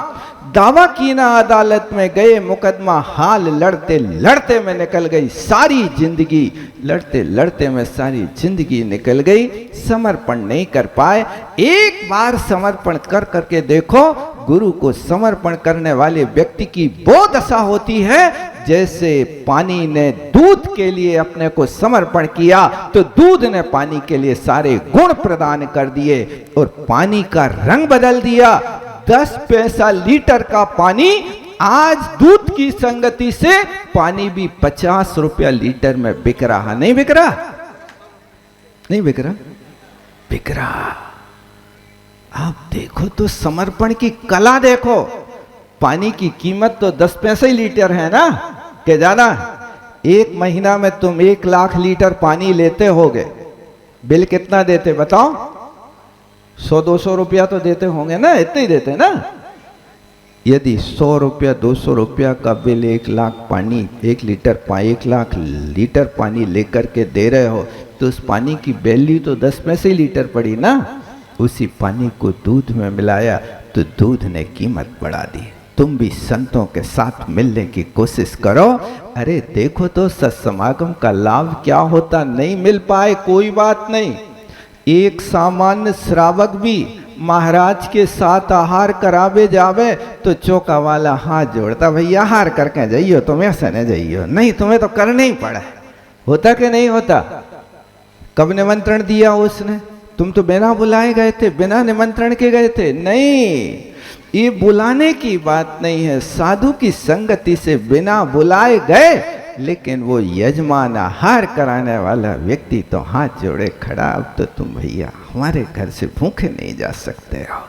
दावा कीना, अदालत में गए, मुकदमा हाल, लड़ते लड़ते में निकल गई सारी जिंदगी, लड़ते लड़ते में सारी जिंदगी निकल गई। समर्पण नहीं कर पाए। एक बार समर्पण कर करके देखो, गुरु को समर्पण करने वाले व्यक्ति की वो दशा होती है जैसे पानी ने दूध के लिए अपने को समर्पण किया तो दूध ने पानी के लिए सारे गुण प्रदान कर दिए और पानी का रंग बदल दिया। 10 पैसा लीटर का पानी आज दूध की संगति से पानी भी 50 रुपया लीटर में बिक रहा। नहीं बिक रहा? नहीं बिक रहा? बिक रहा। आप देखो तो समर्पण की कला देखो। पानी की कीमत तो 10 पैसे ही लीटर है ना, के ज्यादा? 1 महीना में तुम 1 लाख लीटर पानी लेते होगे, बिल कितना देते बताओ? 100-200 रुपया तो देते होंगे ना, इतने ही देते ना। यदि 100 रुपया 200 रुपया का बिल 1 लाख पानी 1 लाख लीटर पानी लेकर के दे रहे हो तो उस पानी की वैल्यू तो 10 पैसे लीटर पड़ी ना। उसी पानी को दूध में मिलाया तो दूध ने कीमत बढ़ा दी। तुम भी संतों के साथ मिलने की कोशिश करो। अरे देखो तो सत्समागम का लाभ क्या होता। नहीं मिल पाए कोई बात नहीं, एक सामान्य श्रावक भी महाराज के साथ आहार करावे जावे तो चौका वाला हाथ जोड़ता, भैया आहार करके जाइयो, तुम ऐसे न जाइयो, नहीं तुम्हें तो करना ही पड़ा। होता कि नहीं होता? कब निमंत्रण दिया उसने? तुम तो बिना बुलाए गए थे, बिना निमंत्रण के गए थे। नहीं, ये बुलाने की बात नहीं है। साधु की संगति से बिना बुलाए गए, लेकिन वो यजमान आहार कराने वाला व्यक्ति तो हाथ जोड़े खड़ा, अब तो तुम भैया हमारे घर से भूखे नहीं जा सकते हो।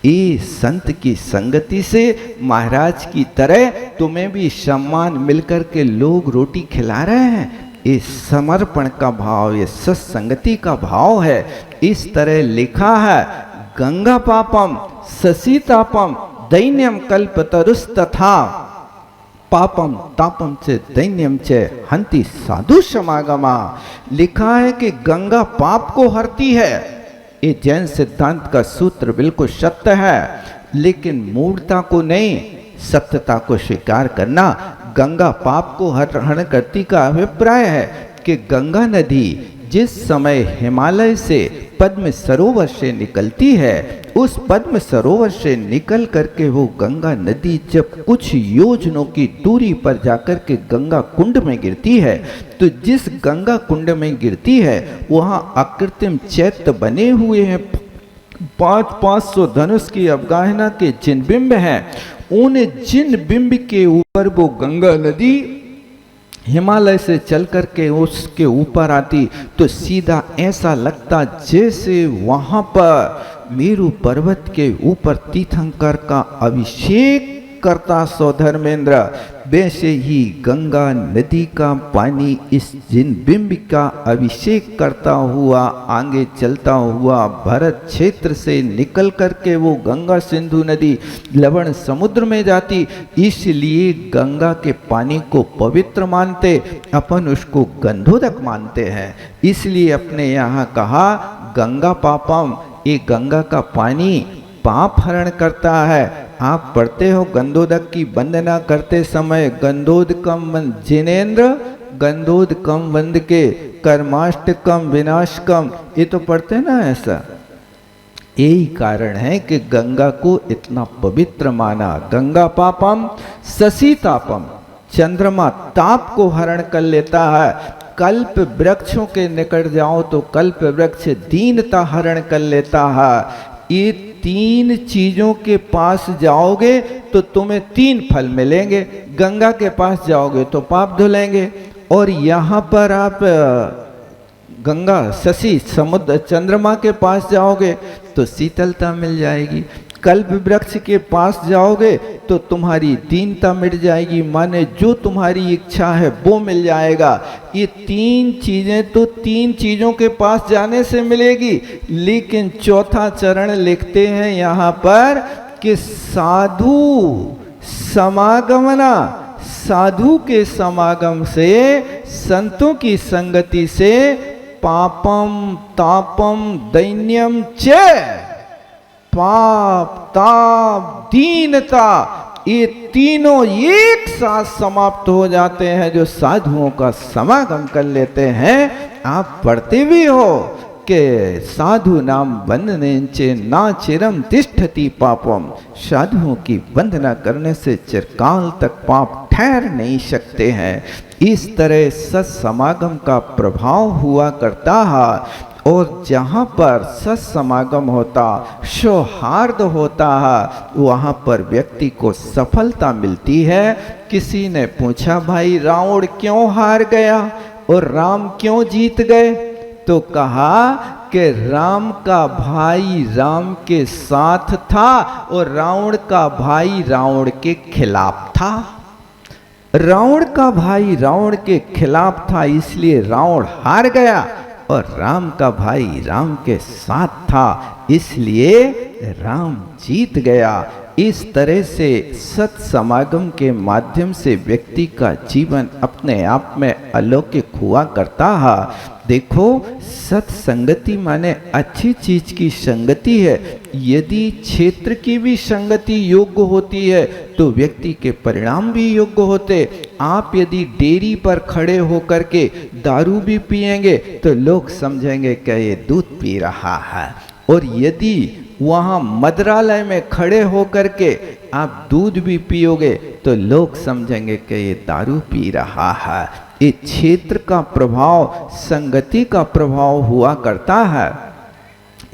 ये संत की संगति से महाराज की तरह तुम्हें भी सम्मान मिलकर के लोग रोटी खिला रहे हैं। ये समर्पण का भाव, ये सत्संगति का भाव है। इस तरह लिखा है, गंगा पापम ससीतापम दैन्यम कल्पतरुस्तथा पापम तापम से दैन्यम चे हंति साधु समागमा। लिखा है कि गंगा पाप को हरती है। ये जैन सिद्धांत का सूत्र बिल्कुल सत्य है, लेकिन मूढ़ता को नहीं, सत्यता को स्वीकार करना। गंगा पाप को हरण करती का अभिप्राय है कि गंगा नदी जिस समय हिमालय से पद्म सरोवर से निकलती है, उस पद्म सरोवर से निकल करके वो गंगा नदी जब कुछ योजनों की दूरी पर जाकर के गंगा कुंड में गिरती है, तो जिस गंगा कुंड में गिरती है वहाँ अकृत्रिम चैत्य बने हुए हैं। 500 धनुष की अवगाहना के जिन बिंब हैं, उन जिन बिंब के ऊपर वो गंगा नदी हिमालय से चल कर के उसके ऊपर आती, तो सीधा ऐसा लगता जैसे वहाँ पर मेरु पर्वत के ऊपर तीर्थंकर का अभिषेक करता सौधर्मेंद्र। वैसे ही गंगा नदी का पानी इस जिन बिंब का अभिषेक करता हुआ आगे चलता हुआ भरत क्षेत्र से निकल करके वो गंगा सिंधु नदी लवण समुद्र में जाती। इसलिए गंगा के पानी को पवित्र मानते, अपन उसको गंधोदक मानते हैं। इसलिए अपने यहाँ कहा गंगा पापम, ये गंगा का पानी पाप हरण करता है। आप पढ़ते हो गंधोदक की वंदना करते समय, गंधोदकम जिनेन्द्र गंधोदकम वंद के कर्माष्टकम विनाशकम, ये तो पढ़ते ना ऐसा। यही कारण है कि गंगा को इतना पवित्र माना। गंगा पापम ससीतापम, चंद्रमा ताप को हरण कर लेता है। कल्प वृक्षों के निकट जाओ तो कल्प वृक्ष दीनता हरण कर लेता है। ये 3 चीजों के पास जाओगे तो तुम्हें 3 फल मिलेंगे। गंगा के पास जाओगे तो पाप धुलेंगे, और यहाँ पर आप गंगा शशि समुद्र चंद्रमा के पास जाओगे तो शीतलता मिल जाएगी। कल्प वृक्ष के पास जाओगे तो तुम्हारी दीनता मिट जाएगी, माने जो तुम्हारी इच्छा है वो मिल जाएगा। ये 3 चीजें तो 3 चीजों के पास जाने से मिलेगी। लेकिन चौथा चरण लिखते हैं यहाँ पर कि साधु समागमना, साधु के समागम से, संतों की संगति से पापम तापम दैन्यम च, पाप ताप दीनता, ये तीनों एक साथ समाप्त हो जाते हैं जो साधुओं का समागम कर लेते हैं। आप पढ़ते भी हो कि साधु नाम वंदनेंचे ना चिरम तिष्ठति पापम, साधुओं की वंदना करने से चिरकाल तक पाप ठहर नहीं सकते हैं। इस तरह सत्समागम का प्रभाव हुआ करता है, और जहाँ पर सत्समागम होता, सौहार्द होता है, वहाँ पर व्यक्ति को सफलता मिलती है। किसी ने पूछा, भाई रावण क्यों हार गया और राम क्यों जीत गए? तो कहा कि राम का भाई राम के साथ था और रावण का भाई रावण के खिलाफ था। रावण का भाई रावण के खिलाफ था, इसलिए रावण हार गया, और राम का भाई राम के साथ था, इसलिए राम जीत गया। इस तरह से सत्समागम के माध्यम से व्यक्ति का जीवन अपने आप में अलौकिक हुआ करता है। देखो, सत्संगति माने अच्छी चीज की संगति है। यदि क्षेत्र की भी संगति योग्य होती है तो व्यक्ति के परिणाम भी योग्य होते। आप यदि डेयरी पर खड़े होकर के दारू भी पिएंगे तो लोग समझेंगे कि ये दूध पी रहा है, और यदि वहाँ मदरालय में खड़े होकर के आप दूध भी पियोगे तो लोग समझेंगे कि ये दारू पी रहा है। ये क्षेत्र का प्रभाव, संगति का प्रभाव हुआ करता है।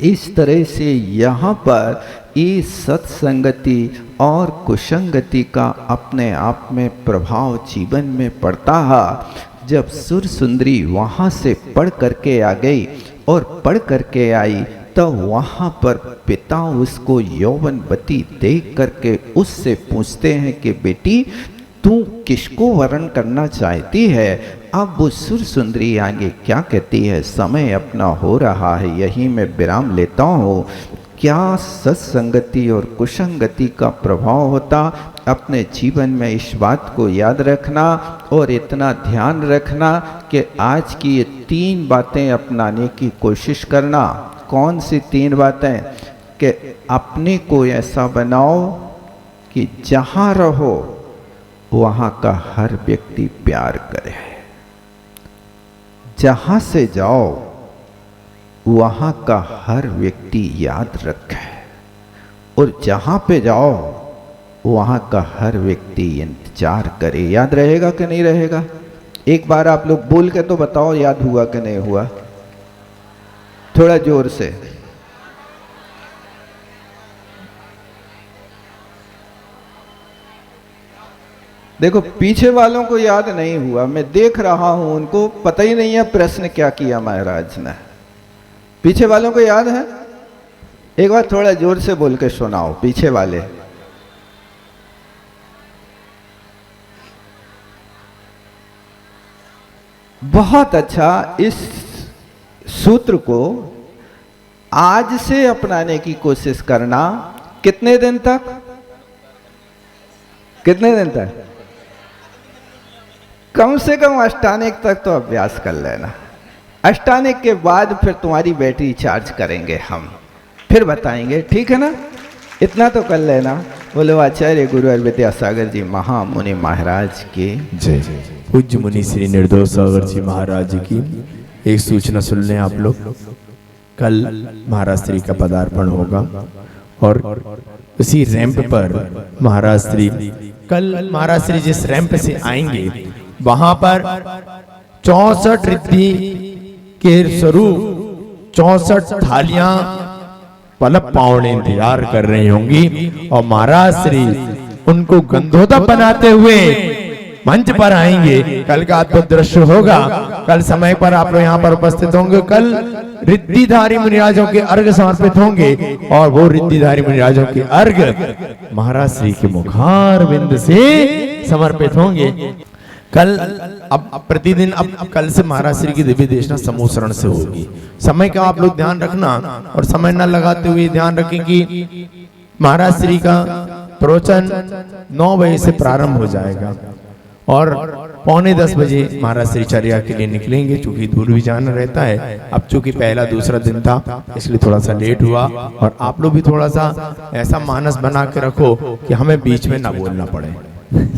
इस तरह से यहाँ पर ये सत्संगति और कुसंगति का अपने आप में प्रभाव जीवन में पड़ता है। जब सुर सुंदरी वहाँ से पढ़ करके आ गई और पढ़ करके आई तो वहाँ पर पिता उसको यौवनवती देख करके उससे पूछते हैं कि बेटी तू किसको वरण करना चाहती है। अब वो सुर सुंदरी आगे क्या कहती है, समय अपना हो रहा है, यही मैं विराम लेता हूँ। क्या सत्संगति और कुसंगति का प्रभाव होता, अपने जीवन में इस बात को याद रखना और इतना ध्यान रखना कि आज की ये 3 बातें अपनाने की कोशिश करना। कौन सी 3 बातें? कि अपने को ऐसा बनाओ कि जहाँ रहो वहाँ का हर व्यक्ति प्यार करे, जहाँ से जाओ वहाँ का हर व्यक्ति याद रखे, और जहाँ पे जाओ वहाँ का हर व्यक्ति इंतजार करे। याद रहेगा कि नहीं रहेगा? एक बार आप लोग बोल के तो बताओ याद हुआ कि नहीं हुआ, थोड़ा जोर से। देखो पीछे वालों को याद नहीं हुआ, मैं देख रहा हूं उनको पता ही नहीं है प्रश्न क्या किया महाराज ने। पीछे वालों को याद है? एक बार थोड़ा जोर से बोल के सुनाओ पीछे वाले। बहुत अच्छा। इस सूत्र को आज से अपनाने की कोशिश करना। कितने दिन तक? कितने दिन तक? कम से कम अष्टानिक तक तो अभ्यास कर लेना। अष्टानिक के बाद फिर तुम्हारी बैटरी चार्ज करेंगे हम, फिर बताएंगे, ठीक है ना? इतना तो कर लेना। बोलो आचार्य गुरु विद्यासागर जी महामुनि महाराज की जय। पूज्य मुनि श्री निर्दोष सागर जी महाराज की एक सूचना सुन लें आप लोग। कल महाराज श्री का पदार्पण होगा और उसी रैंप पर महाराज श्री, कल महाराज श्री जिस रैंप से आएंगे वहां पर 64 रिद्धि के स्वरूप 64 थालियां पलप पावने इंतजार कर रही होंगी और महाराज श्री उनको गंधोदक बनाते हुए मंच पर आएंगे। कल का अद्भुत दृश्य होगा। कल समय पर आप लोग यहाँ पर उपस्थित होंगे। कल रिद्धिधारी मुनिराजों के अर्घ समर्पित होंगे और वो रिद्धिधारी मुनिराजों के अर्घ महाराज श्री के मुखार बिंद से समर्पित होंगे। कल अब प्रतिदिन अब कल से महाराज श्री की दिव्य देशना समूह शरण से होगी। समय का आप लोग ध्यान रखना और समय न लगाते हुए ध्यान रखें कि महाराज श्री का प्रवचन 9 बजे से प्रारंभ हो जाएगा और 9:45 बजे महाराज श्री चर्या के लिए निकलेंगे। चूंकि दूर भी जाना रहता है, अब चूंकि पहला दूसरा दिन था इसलिए थोड़ा सा लेट हुआ। और आप लोग भी थोड़ा सा ऐसा मानस बना के रखो कि हमें बीच में ना बोलना पड़े।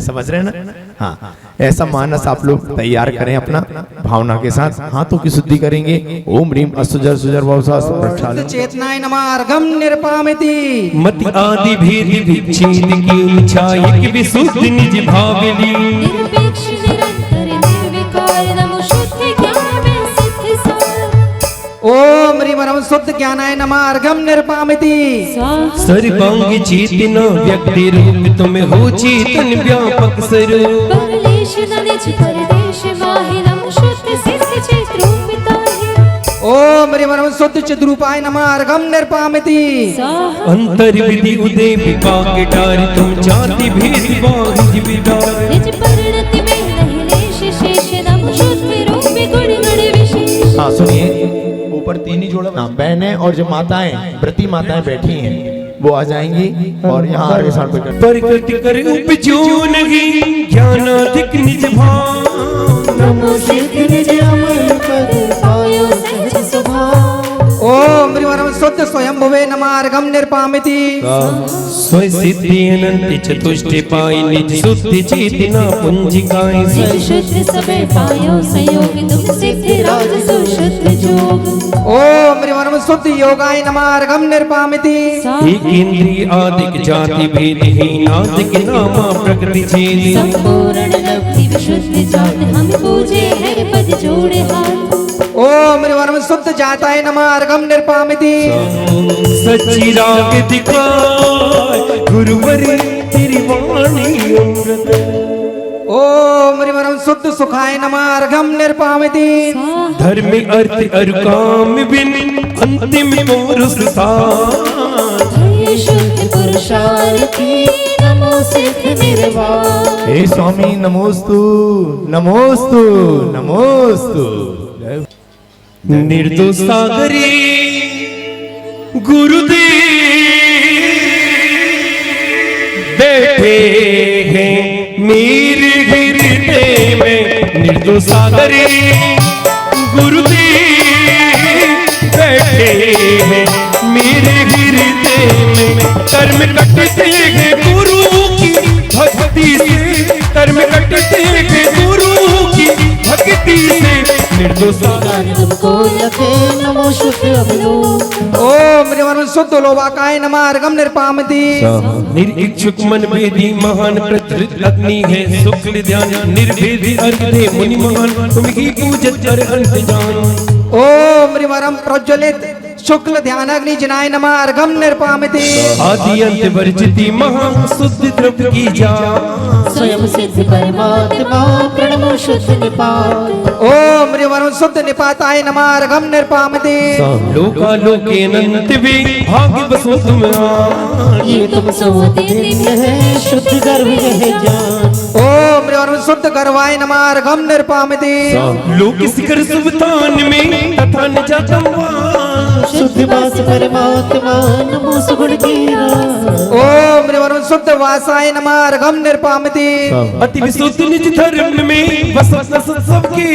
समझ रहे हैं ना? हाँ, ऐसा मानस आप लोग तैयार करें अपना भावना के साथ। हाथों की शुद्धि करेंगे। ओम ह्रीम अस्तुजर सुजर वौसा प्रक्षालन चेतनाय नमः अर्घम निर्पामिति मति आदि भेद विच्छेद की छायक विशुद्धि निज भावली निरपेक्ष निरंतर निर्विकार नमो शुद्ध ज्ञान में सिद्ध सार। ओम ह्रीम परम शुद्ध ज्ञानाय नमः अर्घम निर्पामिति सर्वांग चेतना व्यक्ति रूप तुम हो चेतन व्यापक स्वरूप परलेश न निज परदेश माहि नमो शुद्ध सिद्ध चित्रूपिता है। ओम ह्रीम परम शुद्ध चिद्रूपाय नमः अर्घम निर्पामिति अंतर विधि उदय विपाक डार तुम जाति भेद बाहिज विदार निज परिणति में नहीं लेश शेष नमो शुद्ध रूप गुण गण विशेष। हाँ सुनिए, ऊपर 3 ही जोड़ा बहनें और जो माताएं व्रती माताएं बैठी हैं वो आ जाएंगी और यहाँ अर्घ समर्पित कर। प्रकृति कर उपजो नहीं ज्ञानाधिक निज भाव नमो सिद्ध निज अमर पद पायो सहज स्वभाव। ओम ह्रीम परम शुद्ध स्वयं भुवे नमः अर्घम निर्पामिति स्वय सिद्धि अनंत चतुष्टय पाई निज शुद्धि चेतना पुंजिकाएं निज शुद्ध सबे पायो संयोग तुम सिद्ध राज सुशुद्ध जोग। ओम ह्रीम परम शुद्ध योगाय नमः अर्घम निर्पामिति एक इंद्रिय आदिक जाति भेद हीनादिक नामा प्रकृति छेद संपूर्ण लब्धि विशुद्ध जान हम पूजे है पद जोड़े हाथ। ओम ह्रीम परम शुद्ध जाताय नमः अर्घम निर्पामिति सच्ची राग दिखाए गुरुवर तेरी वाणी अमृत ओम ह्रीम परम शुद्ध सुखाय नमः अर्घम निर्पामिति धर्म अर्थ और काम बिन अंतिम पुरुष शुद्ध पुरुषार्थी नमो सिद्ध निर्वाण। हे स्वामी नमोस्तु नमोस्तु नमोस्तु। निर्दोष सागरी गुरुदेव बैठे हैं मेरे हृदय में। निर्दोष सागरी गुरुदेव बैठे हैं मेरे हृदय में। कर्म कटते हैं गुरु की भक्ति से, कर्म कटते हैं गुरु की भक्ति से। निर्दोष तुमको लखे नमो शुद्ध अवलोक। ओम ह्रीं शुद्ध लोवाकाय नमः अर्घम निर्पामति। निरीक्षुक मन भेदी महान प्रधृत अग्नि है शुक्ल ध्यान। निर्भेदी अर्घ दे मुनि महान तुम ही पूजत कर अंत जान। ओम ह्रीं प्रज्वलित शुक्ल ध्यान अग्नि जनाय नमः अर्घम निर्पामति। आदि अंत वर्जिति महान शुद्ध द्रव्य की जान। स्वयं सिद्ध परमात्मा प्रणमो शुद्ध निपात। ओम ह्रीं शुद्ध निपाताय नमः अर्घम निर्पामति। लोका लोके अनंत वे भाग्य बसो तुम आन। ये तुम सो दिव्य है शुद्ध गर्भ है जान। ओम ह्रीं शुद्ध गर्वाय नमः अर्घम निर्पामति। लोक शिखर सुबतान में तथा न जातम शुद्ध वास परमात्मा नमो सुगुण कीरा। ओम ह्रीं शुद्ध वासाय नमः अर्घम निर्पामति। अति विशुद्ध निज धर्म में बसत नसत सबके।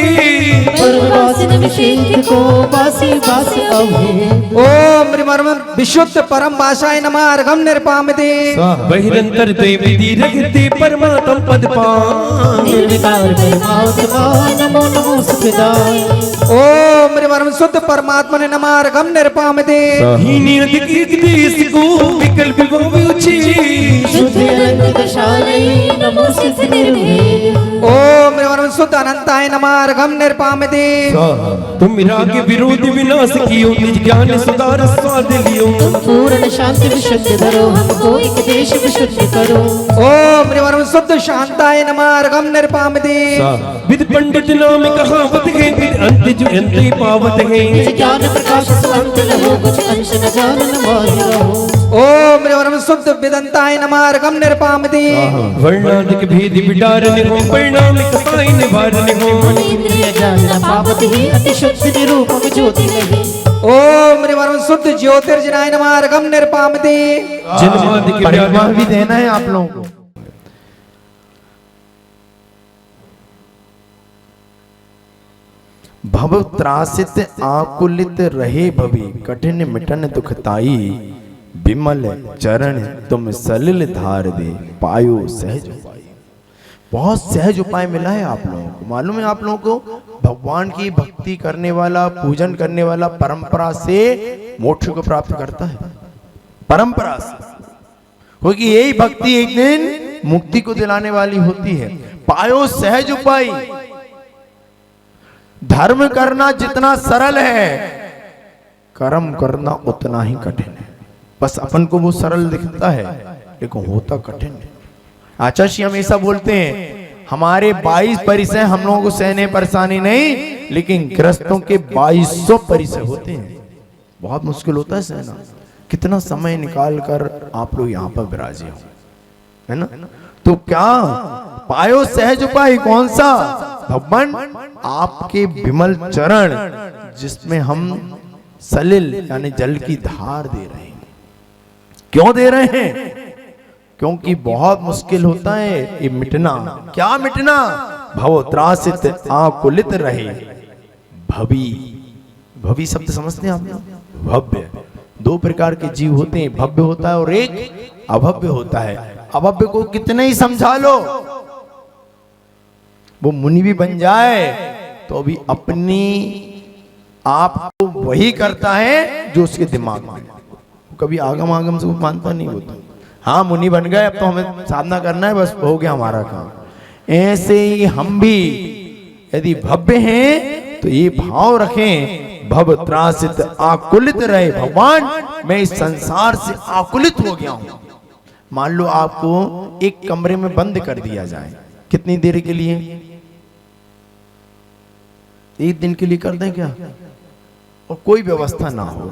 परवासन विशेष को वासी वास अभेद। ओम ह्रीं विशुद्ध परम भाषाय नमः अर्घम निर्पामति। बहिरंतर द्वे विधि रखते परमात्म पद पान। निर्विकार परमात्मा नमो नमो सुखदाय। ओम ह्रीं शुद्ध परमात्मा ने नमः अर्घम निर्पामति। हीनी अधिक देश को विकल्प विभूचि। शुद्ध अनंत दशालय नमो सिद्ध निर्भय। ओम ह्रीं शुद्ध अनंताय नमः अर्घम निर्पामति। तुम राग विरोध विनाश कियो निज ज्ञान सुधार स्वाद लियो। तुम पूर्ण शांति विशुद्ध धरो हमको एक देश विशुद्ध करो। ओम ह्रीं शुद्ध शांताय नमः अर्घम निर्पामति। विद पंडित नाम कहावत है विद अंत जो अंत पावत है। निज ज्ञान प्रकाश सुअंत लहो कुछ अंश न जान न माहि रहो। ओम ह्रीं शुद्ध विदंताय नमः अर्घम निर्पामति। वर्णाधिक भेद विडारन हो परिणाम कसाई निवारन हो। मन इंद्रिय जान न पावत ही अति शुद्ध निरूपम ज्योति नहीं। ओम ह्रीं शुद्ध ज्योतिर्जनाय नमः अर्घम निर्पामति। जन्माधिक परिवार भी देना है आप लोगों को। भव त्रासित आकुलित रहे भवी कठिन मिटन दुखताई। विमल चरण तुम सलिल धार दे पायो सहज उपाय। बहुत सहज उपाय मिला है आप लोगों को। मालूम है आप लोगों को भगवान की भक्ति करने वाला पूजन करने वाला परंपरा से मोक्ष को प्राप्त करता है। परंपरा से, क्योंकि यही भक्ति एक दिन मुक्ति को दिलाने वाली होती है। पायो सहज उपाय। धर्म करना जितना सरल है कर्म करना उतना ही कठिन है। बस अपन को वो सरल दिखता है लेकिन होता कठिन है। आचार्य जी हमेशा बोलते हैं हमारे 22 परिसर हम लोगों को सहने परेशानी नहीं, लेकिन ग्रस्तों के 2200 परिसर होते हैं। बहुत मुश्किल होता है सहना। कितना समय निकाल कर आप लोग यहाँ पर विराजे हो, है ना। तो क्या पायो सहज उपाय कौन सा? भगवान आपके विमल चरण जिसमें हम सलिल यानी जल की धार दे रहे हैं। क्यों दे रहे हैं? क्योंकि बहुत मुश्किल होता है ये मिटना। क्या मिटना? भव त्रासित आकुलित रहे भवी। भवी शब्द समझते हैं आप लोग? भव्य। दो प्रकार के जीव होते हैं, भव्य होता है और एक अभव्य होता है। अभव्य को कितने ही समझा लो, वो मुनि भी बन जाए तो भी अपनी आप को वही करता है जो उसके दिमाग में। कभी आगम आगम से वो मानता नहीं होता। हाँ मुनि बन गए, अब तो हमें साधना करना है, बस हो गया हमारा काम। ऐसे ही हम भी यदि भव्य हैं तो ये भाव रखें, भव त्रासित आकुलित रहे। भगवान मैं इस संसार से आकुलित हो गया हूं। मान लो आपको एक कमरे में बंद कर दिया जाए, कितनी देर के लिए? एक दिन के लिए कर दें क्या? और कोई व्यवस्था ना हो,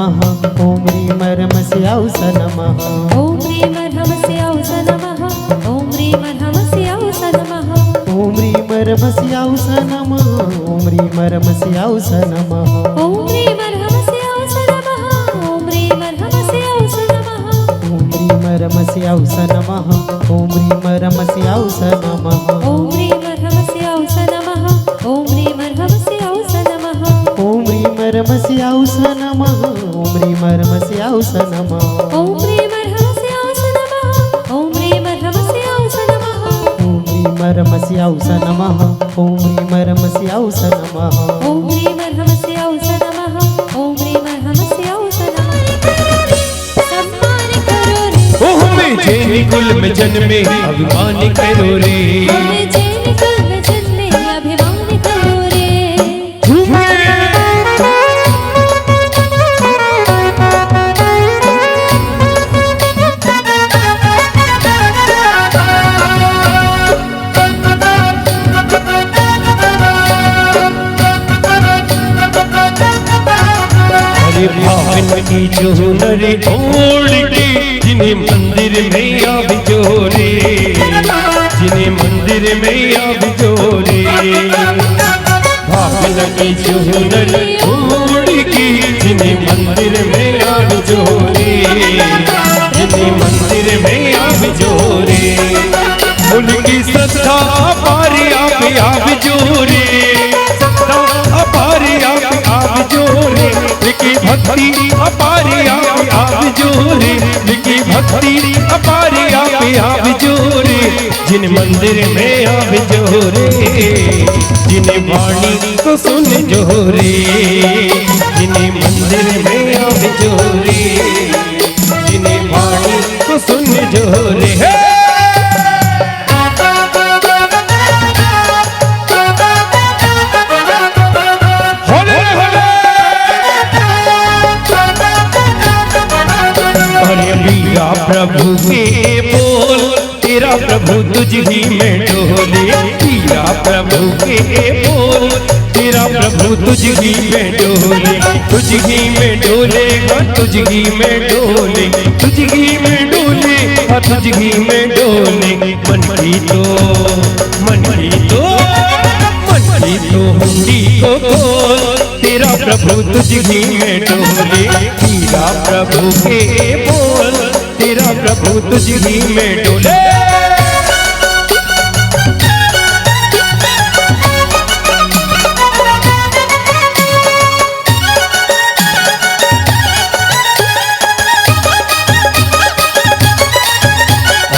नमः ॐ ह्रीं रमस्याउष नमः ॐ ह्रीं रमस्याउष नमः ॐ ह्रीं रमस्याउष नमः ॐ ह्रीं रमस्याउष नमः ॐ ह्रीं रमस्याउष नमः ॐ ह्रीं रमस्याउष नमः ॐ ह्रीं रमस्याउष नमः ॐ ह्रीं रमस्याउष नमः ॐ ह्रीं रमस्याउष नमः ॐ ह्रीं रमस्याउष नमः ॐ ह्रीं रमस्याउष नमः ॐ ह्रीं रमस्याउष नमः ॐ ह्रीं रमस्याउष नमः ॐ ह्रीं रमस्याउष नमः ॐ ह्रीं रमस्याउष नमः ॐ ह्रीं रमस्याउष नमः ॐ ह्रीं रमस्याउष नमः ॐ ह्रीं रमस्याउष नमः ॐ ह्रीं रमस्याउष नमः सम्मान करो रे ओह में जैन कुल में जन्मे अभिमान करो रे हमें जैन कुल में जन्मे अभिमान करो रे अरे भावन की जो नरे ओढ़ के जिन्हें मंदिर में आ बिजोरे जिन्हें मंदिर में आ बिजोरे भावन की जो नरे ओढ़ के जिन्हें मंदिर में आ बिजोरे जिन्हें मंदिर में आ बिजोरे उनकी श्रद्धा अपारी आप जोरे श्रद्धा अपारी आप जोरे लिखी भक्ति अपारी आप जोरे लिखी भक्ति अपारी आप जोरे जिन मंदिर में आप जोरे जिन वाणी को सुन जोरे जिन मंदिर में आप जोरे जिन वाणी को सुन जोरे है प्रभु के बोल तेरा प्रभु तुझ ही में डोले तेरा प्रभु के बोल तेरा प्रभु तुझ ही में डोले तुझ ही में डोले तुझ ही में डोले तुझ ही में डोले तुझ ही में डोले मन की तो हुंडी को बोल तेरा प्रभु तुझ ही में डोले तेरा प्रभु के बोल तेरा प्रभु तुझ ही में डोले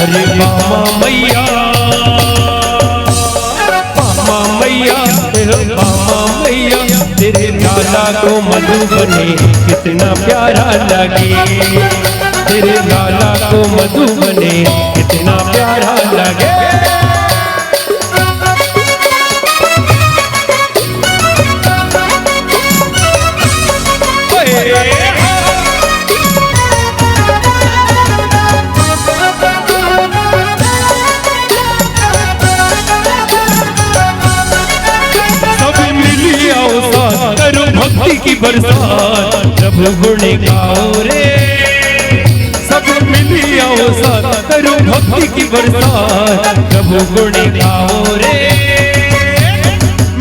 अरे मामा मैया तेरे लाला को मधुबनी कितना प्यारा लगे तेरे लाला को मधुबनी कितना प्यारा लगे भक्ति की बरसात प्रभु गुण गाओ रे सब मिली आओ साथ करो भक्ति की बरसात प्रभु गुण गाओ रे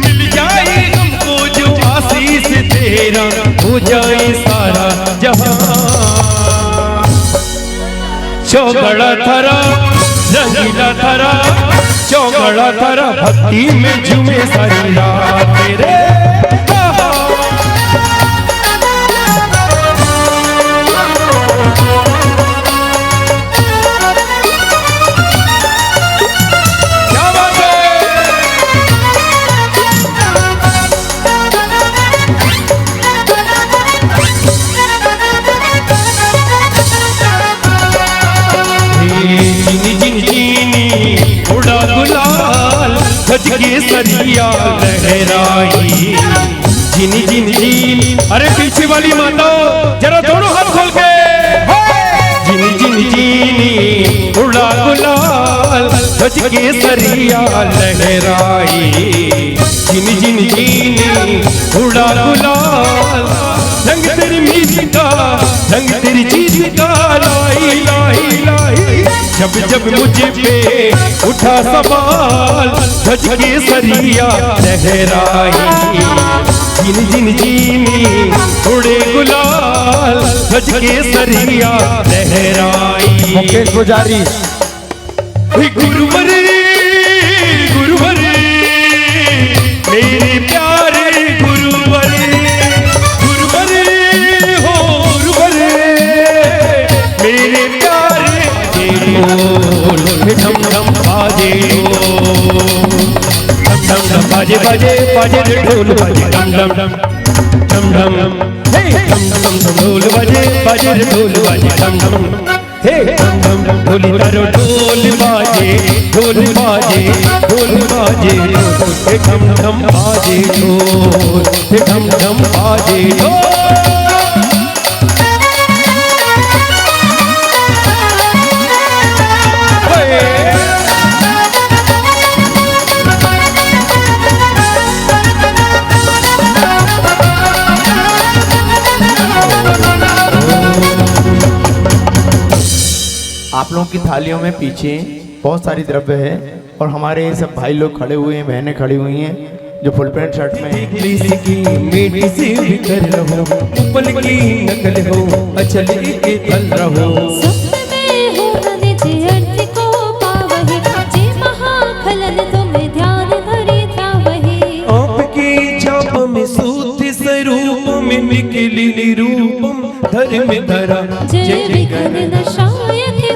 मिल जाए हमको जो आशीष तेरा हो जाए सारा जहां चौगड़ा थरा रंगीला थरा चौगड़ा थरा भक्ति में झूमे सारी रात तेरे उड़ा गुलाल गज के सरिया लहराई जिनी जिनी जिनी अरे पीछे वाली माता जरा दोनों हाथ खोल के जिनी जिनी जिनी उड़ा गुलाल गज के सरिया लहराई जिनी जिनी जिनी उड़ा गुलाल रंग तेरी मीत का, रंग तेरी जीत का, लाई लाई लाई। जब जब मुझे पे उठा सवाल, ध्वज के सरिया लहराई, जिन जिन जीनी उड़े गुलाल, ध्वज के सरिया लहराई। मुकेश पुजारी गुरुवर गुरुवर मेरे प्यारे गुरुवर, गुरुवर हो गुरुवर मेरे प्यारे। ढोल ढम ढम बाजे, ढम ढम बाजे बाजे बाजे ढोल बाजे, ढम ढम ढम ढम ढम हे ढम ढम ढोल बाजे बाजे ढोल बाजे, ढम ढम हे ढम ढम ढोली तारो ढोल बाजे, ढोल बाजे ढोल बाजे, हे ढम ढम बाजे ढोल, हे ढम ढम बाजे ढोल। आप लोगों की थालियों में पीछे बहुत सारी द्रव्य है और हमारे सब भाई लोग खड़े हुए हैं, बहनें खड़ी हुई हैं जो फुल पैंट शर्ट में हैं। इंग्लिश की मीठी सी बिकर रहो, उपल की नकल हो, अचल के तल रहो। स्वप्न में हो निज अर्थ को पावहि, जे महाखलन तुम ध्यान धरि ध्यावहि। आपकी छाप में सूत्र स्वरूप में निकली निरूपम, धर्म धरा जय विघ्न नाशक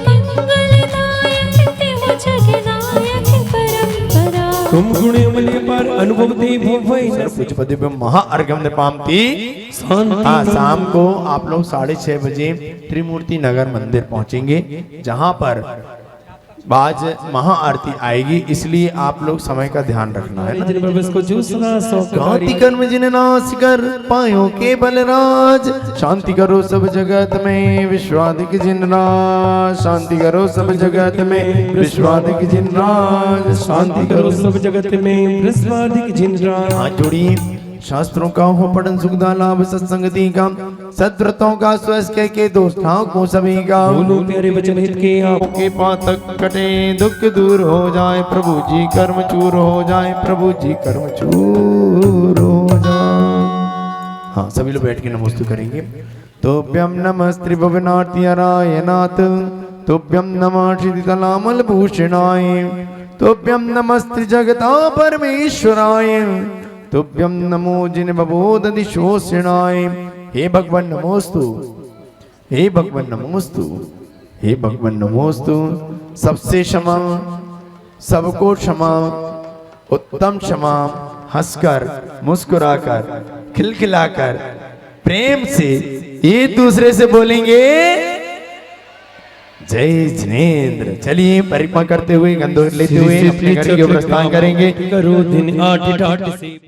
मंगलदायक, तेहु जगनायक परंपरा। तुम गुण अमले पर अनुभव दे भवै कुछ पदे पे महाअर्घ्यम निपामती। हाँ, शाम को आप लोग 6:30 बजे त्रिमूर्ति नगर मंदिर पहुंचेंगे, जहां पर आज महाआरती आएगी, इसलिए आप लोग समय का ध्यान रखना है ना। कांति कर्म जिन नाश कर पायो के बलराज, शांति करो सब जगत में विश्वाधिक जिन राज, शांति करो सब जगत में विश्वाधिक जिन राज, शांति करो सब जगत में विश्वाधिक जिन राज। हाथ जोड़िए। शास्त्रों का हो पठन सुखदा लाभ सत्संगति का, सद्व्रतों का स्वस्थ के दोषों को सभी का, बोलो प्यारे वचन हित के आपके पातक कटे दुख दूर हो जाए, प्रभु जी कर्म चूर हो जाए, प्रभु जी कर्म चूर हो जाए। हाँ, सभी लोग बैठ के नमोस्तु करेंगे। तोभ्यम नमः त्रिभुवनार्ति नाथ, तोभ्यम नमः श्रीतलामल भूषणाय, तोभ्यम नमः त्रिजगता परमेश्वराय, तुभ्यम नमो जिन बबोध दिशोषणाय। हे भगवान नमोस्तु, हे भगवान नमोस्तु, हे भगवान नमोस्तु। सबसे क्षमा, सबको क्षमा, उत्तम क्षमा, हंसकर मुस्कुराकर खिलखिलाकर प्रेम से एक दूसरे से बोलेंगे जय जिनेंद्र। चलिए परिक्रमा करते हुए गंदोर लेते हुए अपने घर की ओर प्रस्थान करेंगे। करो दिन 8 से